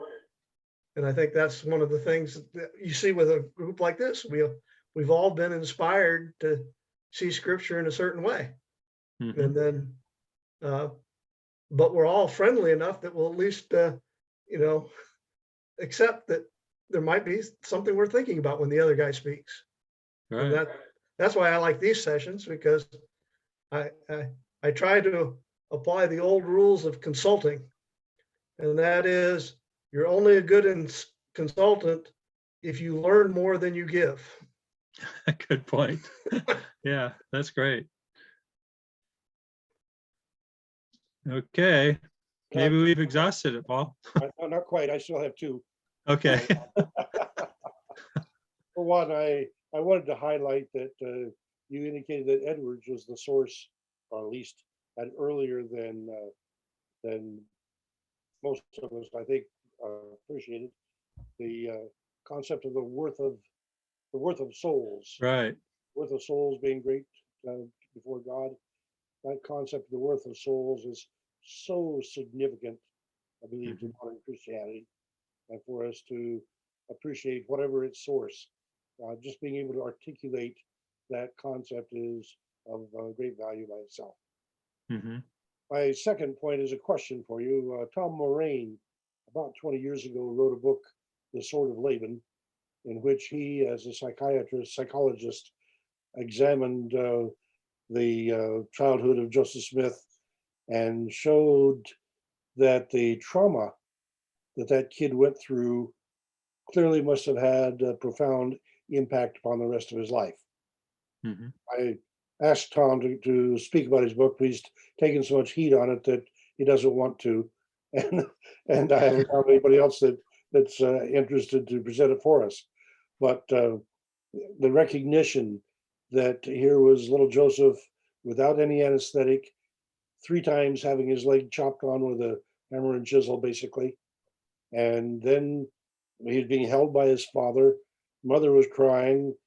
And I think that's one of the things that you see with a group like this. We've all been inspired to see scripture in a certain way. And then, but we're all friendly enough that we'll at least, accept that there might be something we're thinking about when the other guy speaks. Right. And that's why I like these sessions, because I try to apply the old rules of consulting. And that is, you're only a good consultant if you learn more than you give. Good point. Yeah, that's great. Okay, maybe we've exhausted it, Paul. Not quite. I still have 2. Okay. For one, I wanted to highlight that you indicated that Edwards was the source, or at least had earlier than most of us, I think, appreciated the concept of the worth of souls. Right. Worth of souls being great before God. That concept of the worth of souls is so significant, I believe, to modern Christianity, and for us to appreciate whatever its source. just being able to articulate that concept is of great value by itself. Mhm. My second point is a question for you. Tom Moraine, about 20 years ago, wrote a book, The Sword of Laban, in which he, as a psychologist, examined the childhood of Joseph Smith and showed that the trauma that kid went through clearly must have had a profound impact upon the rest of his life. Mhm. I asked Tom to speak about his book, but he's taken so much heat on it that he doesn't want to. And I haven't found anybody else that's interested to present it for us. But the recognition that here was little Joseph without any anesthetic, 3 times having his leg chopped on with a hammer and chisel, basically. And then he was being held by his father. Mother was crying.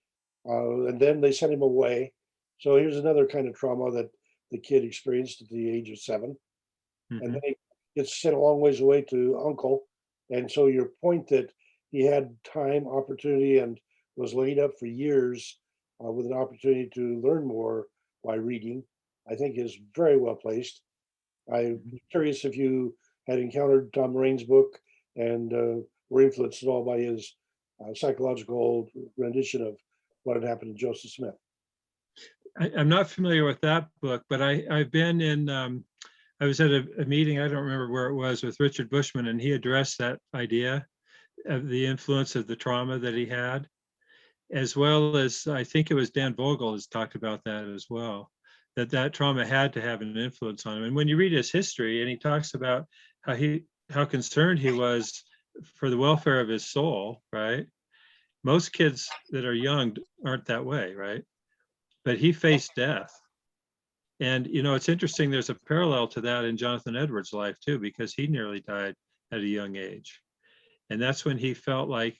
And then they sent him away. So here's another kind of trauma that the kid experienced at the age of 7. And Mhm. then he gets sent a long ways away to uncle. And so your point that he had time, opportunity, and was laid up for years with an opportunity to learn more by reading, I think is very well placed. I'm curious if you had encountered Tom Moraine's book and were influenced at all by his psychological rendition of what had happened to Joseph Smith. I'm not familiar with that book, but I've been in, I was at a meeting, I don't remember where it was, with Richard Bushman, and he addressed that idea of the influence of the trauma that he had, as well as I think it was Dan Vogel has talked about that as well, that trauma had to have an influence on him. And when you read his history, and he talks about how concerned he was for the welfare of his soul, right? Most kids that are young aren't that way, right? But he faced death. And, it's interesting, there's a parallel to that in Jonathan Edwards' life too, because he nearly died at a young age. And that's when he felt like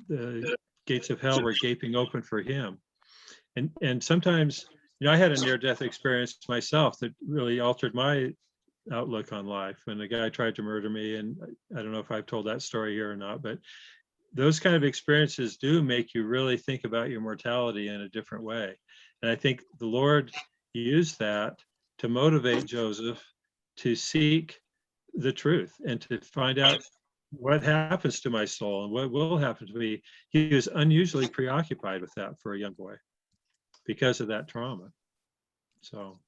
the gates of hell were gaping open for him. And sometimes, I had a near-death experience myself that really altered my outlook on life when the guy tried to murder me. And I don't know if I've told that story here or not, but those kind of experiences do make you really think about your mortality in a different way. And I think the Lord used that to motivate Joseph to seek the truth and to find out what happens to my soul and what will happen to me. He was unusually preoccupied with that for a young boy because of that trauma. So,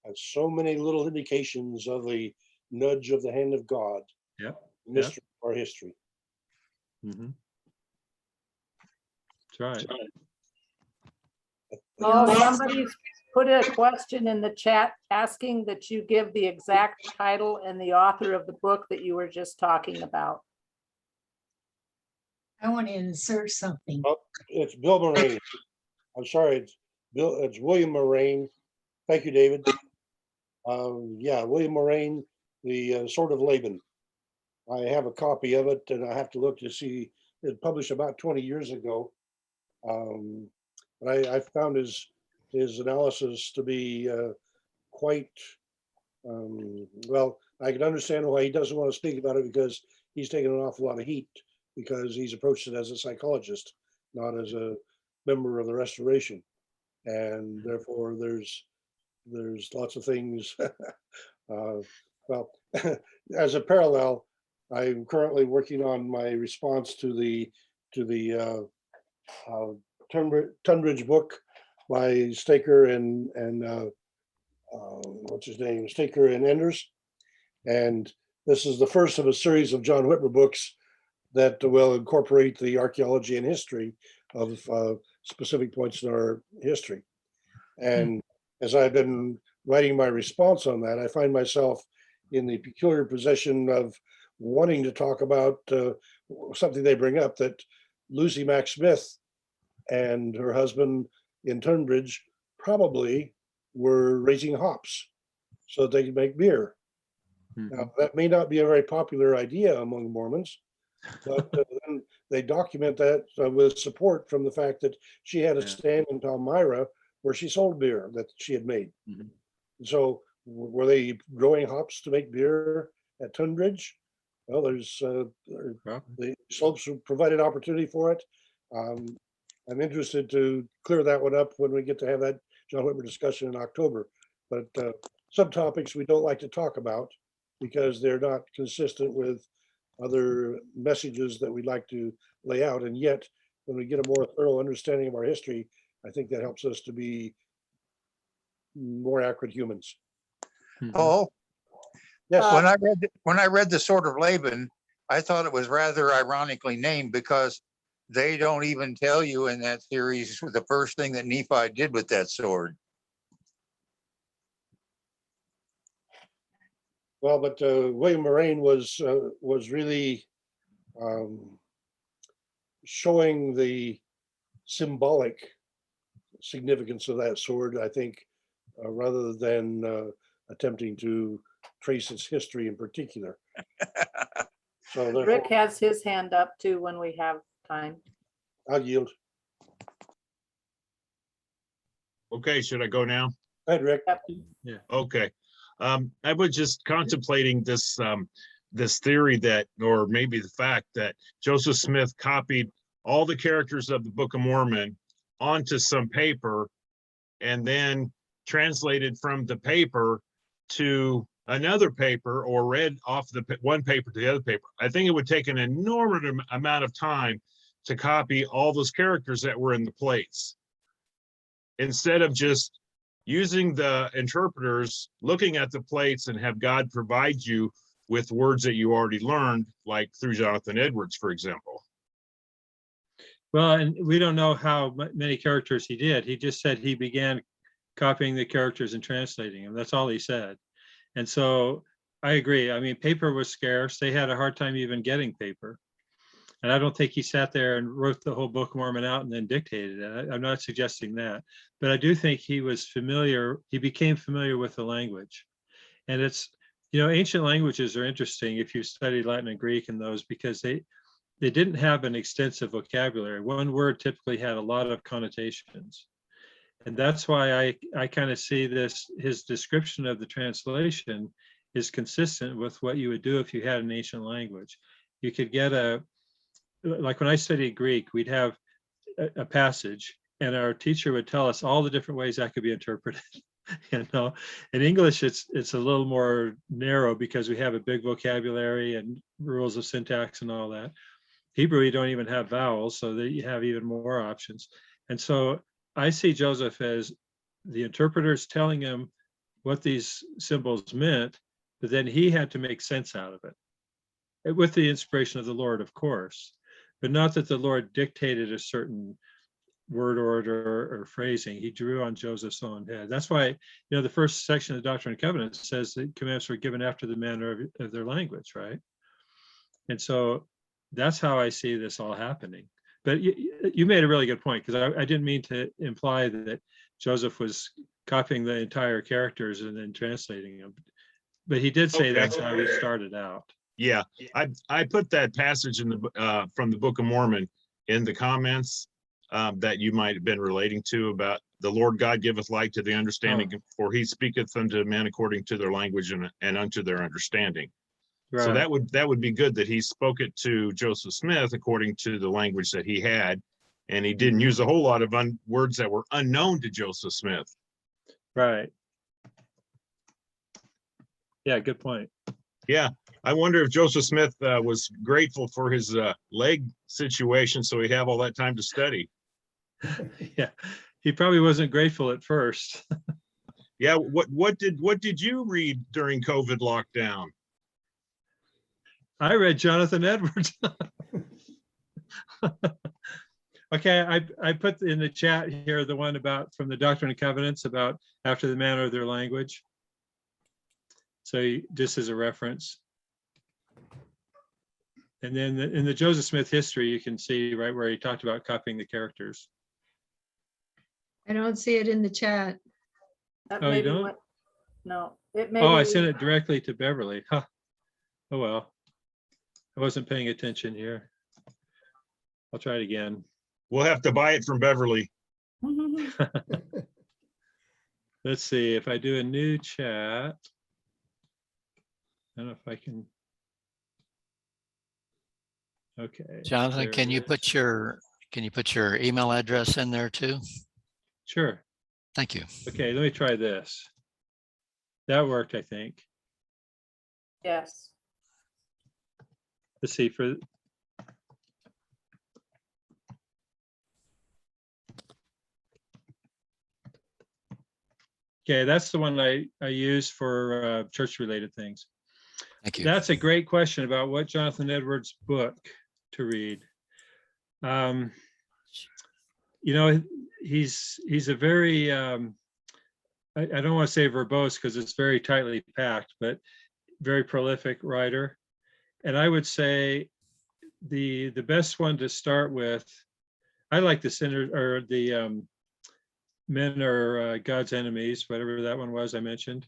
and so many little indications of the nudge of the hand of God. Yeah. Mystery of our history. Mm-hmm. That's right. Oh, somebody's put a question in the chat asking that you give the exact title and the author of the book that you were just talking about. I want to insert something. Oh, it's Bill Moraine. I'm sorry, it's William Moraine. Thank you, David. Yeah, William Moraine, The Sword of Laban. I have a copy of it, and I have to look to see. It was published about 20 years ago. But I found his analysis to be quite well. I can understand why he doesn't want to speak about it, because he's taken an awful lot of heat because he's approached it as a psychologist, not as a member of the Restoration, and therefore there's lots of things. Well, as a parallel, I'm currently working on my response to the Tunbridge book by Staker and what's his name, Staker and Enders, and this is the first of a series of John Whitmer books that will incorporate the archaeology and history of specific points in our history. And as I've been writing my response on that, I find myself in the peculiar position of wanting to talk about something they bring up, that Lucy Mack Smith and her husband in Tunbridge probably were raising hops so that they could make beer. Now, that may not be a very popular idea among Mormons, but then they document that with support from the fact that she had a stand in Palmyra where she sold beer that she had made. So were they growing hops to make beer at Tunbridge? Well, there's the slopes provided opportunity for it. I'm interested to clear that one up when we get to have that John Whitmer discussion in October. But some topics we don't like to talk about because they're not consistent with other messages that we'd like to lay out. And yet, when we get a more thorough understanding of our history, I think that helps us to be more accurate humans. Oh, Yes. when I read the Sword of Laban, I thought it was rather ironically named because they don't even tell you in that series the first thing that Nephi did with that sword. Well, but William Moraine was really showing the symbolic significance of that sword, I think, rather than attempting to trace its history in particular. So Rick has his hand up too when we have time. I'll yield. Okay, should I go now? Go ahead, Rick. Yeah. Okay. I was just contemplating this this theory that, or maybe the fact that Joseph Smith copied all the characters of the Book of Mormon onto some paper and then translated from the paper to another paper or read off the one paper to the other paper. I think it would take an enormous amount of time to copy all those characters that were in the plates, instead of just using the interpreters, looking at the plates and have God provide you with words that you already learned, like through Jonathan Edwards, for example. Well, and we don't know how many characters he did. He just said he began copying the characters and translating them. That's all he said. And so I agree. I mean, paper was scarce. They had a hard time even getting paper. And I don't think he sat there and wrote the whole Book of Mormon out and then dictated it. I'm not suggesting that. But I do think he was familiar, he became familiar with the language. And it's, you know, ancient languages are interesting if you study Latin and Greek and those, because they didn't have an extensive vocabulary. One word typically had a lot of connotations. And that's why I kind of see this, his description of the translation is consistent with what you would do if you had an ancient language. You could get like when I studied Greek, we'd have a passage and our teacher would tell us all the different ways that could be interpreted. You know, in English, it's a little more narrow because we have a big vocabulary and rules of syntax and all that. Hebrew, you don't even have vowels, so that you have even more options. And so I see Joseph as the interpreters telling him what these symbols meant, but then he had to make sense out of it, with the inspiration of the Lord, of course, but not that the Lord dictated a certain word order or phrasing. He drew on Joseph's own head. That's why, you know, the first section of the Doctrine and Covenants says that commandments were given after the manner of their language, right? And so that's how I see this all happening. But you made a really good point, because I didn't mean to imply that Joseph was copying the entire characters and then translating them. But he did say that's how he started out. Yeah, I put that passage in the from the Book of Mormon in the comments that you might have been relating to, about the Lord God giveth light to the understanding, for he speaketh unto men according to their language and unto their understanding. Right. So that would be good that he spoke it to Joseph Smith according to the language that he had, and he didn't use a whole lot of words that were unknown to Joseph Smith. Right. Yeah, good point. Yeah, I wonder if Joseph Smith was grateful for his leg situation, so he'd have all that time to study. Yeah, he probably wasn't grateful at first. Yeah, what did you read during COVID lockdown? I read Jonathan Edwards. Okay, I put in the chat here the one about from the Doctrine and Covenants about after the manner of their language. So just as a reference. And then in the Joseph Smith history, you can see right where he talked about copying the characters. I don't see it in the chat. That Oh, may you be don't? what- No, it may Oh, I be- sent it directly to Beverly. Huh. Oh, well. I wasn't paying attention here. I'll try it again. We'll have to buy it from Beverly. Let's see if I do a new chat. I don't know if I can. Okay. Jonathan, there can it you is. put your Can you put your email address in there too? Sure. Thank you. Okay, let me try this. That worked, I think. Yes. Let's see for. Okay, that's the one I use for church-related things. Thank you. That's a great question about what Jonathan Edwards' book to read. You know, he's a very, I don't want to say verbose because it's very tightly packed, but very prolific writer. And I would say the best one to start with, I like the sinner or the men are God's enemies, whatever that one was I mentioned.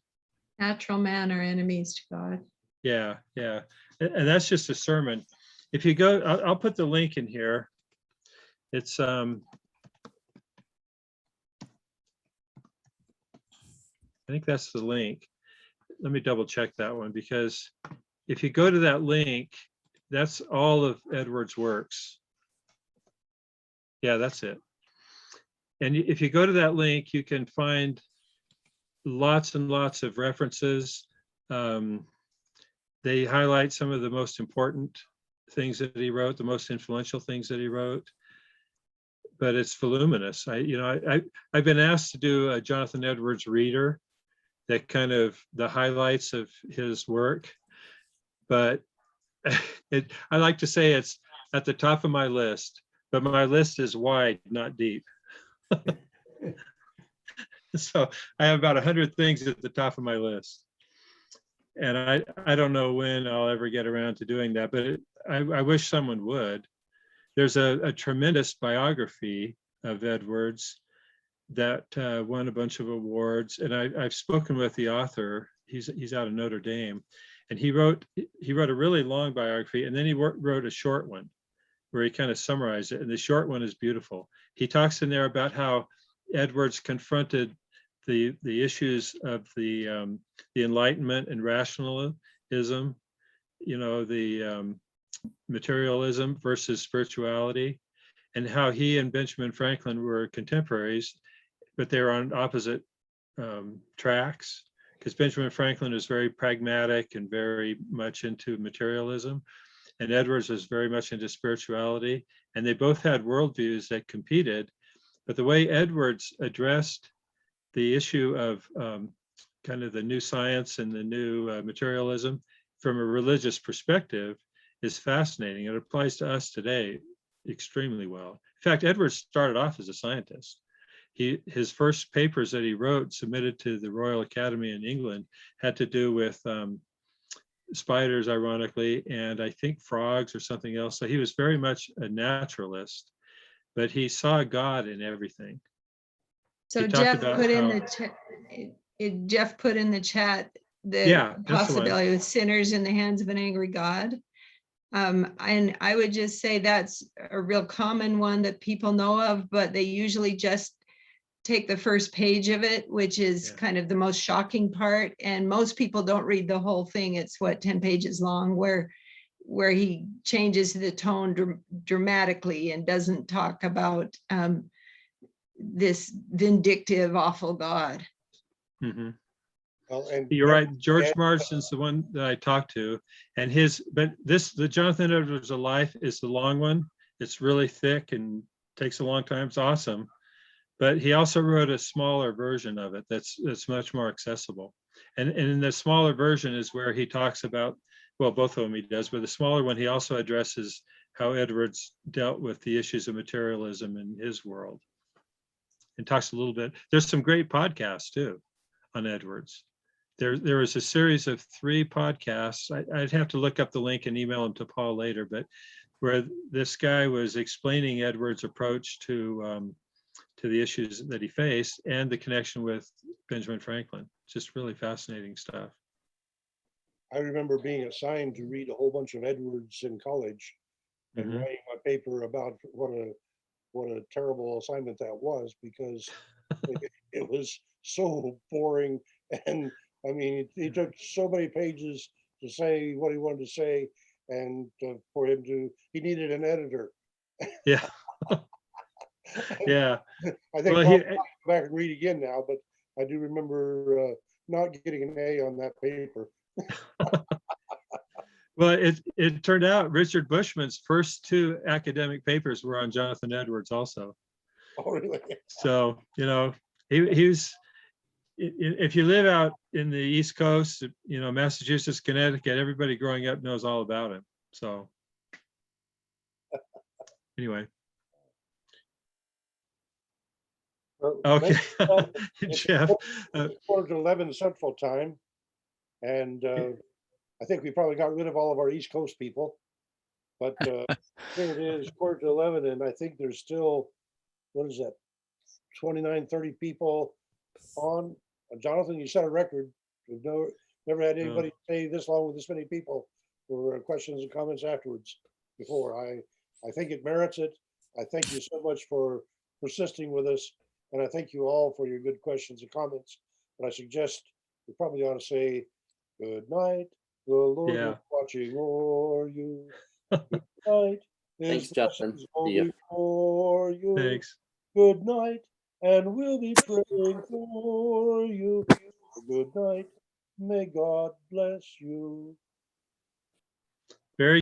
Natural man are enemies to God. Yeah, yeah. And that's just a sermon. If you go, I'll put the link in here. It's I think that's the link. Let me double check that one, because if you go to that link, that's all of Edwards' works. Yeah, that's it. And if you go to that link, you can find lots and lots of references. They highlight some of the most important things that he wrote, the most influential things that he wrote. But it's voluminous. I've been asked to do a Jonathan Edwards reader, that kind of the highlights of his work. But I like to say it's at the top of my list, but my list is wide, not deep. So I have about 100 things at the top of my list. And I don't know when I'll ever get around to doing that, but I wish someone would. There's a tremendous biography of Edwards that won a bunch of awards. And I've spoken with the author. He's out of Notre Dame. And he wrote a really long biography, and then he wrote a short one where he kind of summarized it. And the short one is beautiful. He talks in there about how Edwards confronted the issues of the Enlightenment and rationalism, the materialism versus spirituality, and how he and Benjamin Franklin were contemporaries, but they were on opposite tracks, because Benjamin Franklin is very pragmatic and very much into materialism, and Edwards was very much into spirituality, and they both had worldviews that competed. But the way Edwards addressed the issue of kind of the new science and the new materialism from a religious perspective is fascinating. It applies to us today extremely well. In fact, Edwards started off as a scientist. His first papers that he wrote, submitted to the Royal Academy in England, had to do with spiders, ironically, and I think frogs or something else. So he was very much a naturalist, but he saw God in everything. So Jeff put in the chat. Jeff put in the chat the possibility of sinners in the hands of an angry God. And I would just say that's a real common one that people know of, but they usually just take the first page of it, which is kind of the most shocking part. And most people don't read the whole thing. It's 10 pages long, where he changes the tone dramatically and doesn't talk about this vindictive, awful God. Mm-hmm. Well, and you're right. George Marsden's the one that I talked to, and the Jonathan Edwards of Life is the long one. It's really thick and takes a long time. It's awesome. But he also wrote a smaller version of it that's much more accessible. And in the smaller version is where he talks about, well, both of them he does, but the smaller one, he also addresses how Edwards dealt with the issues of materialism in his world. And talks a little bit. There's some great podcasts too on Edwards. There was a series of 3 podcasts. I'd have to look up the link and email them to Paul later, but where this guy was explaining Edwards' approach to the issues that he faced and the connection with Benjamin Franklin. Just really fascinating stuff. I remember being assigned to read a whole bunch of Edwards in college and writing my paper about what a terrible assignment that was, because it was so boring. And I mean, he took so many pages to say what he wanted to say, and for him he needed an editor. Yeah. Yeah. I think Well, I'll he, go back and read again now, but I do remember not getting an A on that paper. well, it turned out Richard Bushman's first two academic papers were on Jonathan Edwards also. Oh, really? So, you know, he was, if you live out in the East Coast, you know, Massachusetts, Connecticut, everybody growing up knows all about him. So anyway. Okay, Jeff. Quarter to 11 Central Time. And I think we probably got rid of all of our East Coast people. But here it is, quarter to 11, and I think there's still, what is that, 29, 30 people on. Jonathan, you set a record. We've never had anybody stay this long with this many people for questions and comments afterwards before. I think it merits it. I thank you so much for persisting with us. And I thank you all for your good questions and comments. But I suggest we probably ought to say good night. The Lord is watching o'er you. Good night. Thanks, Justin. See you. Before you. Thanks. Good night. And we'll be praying for you. Good night. May God bless you. Very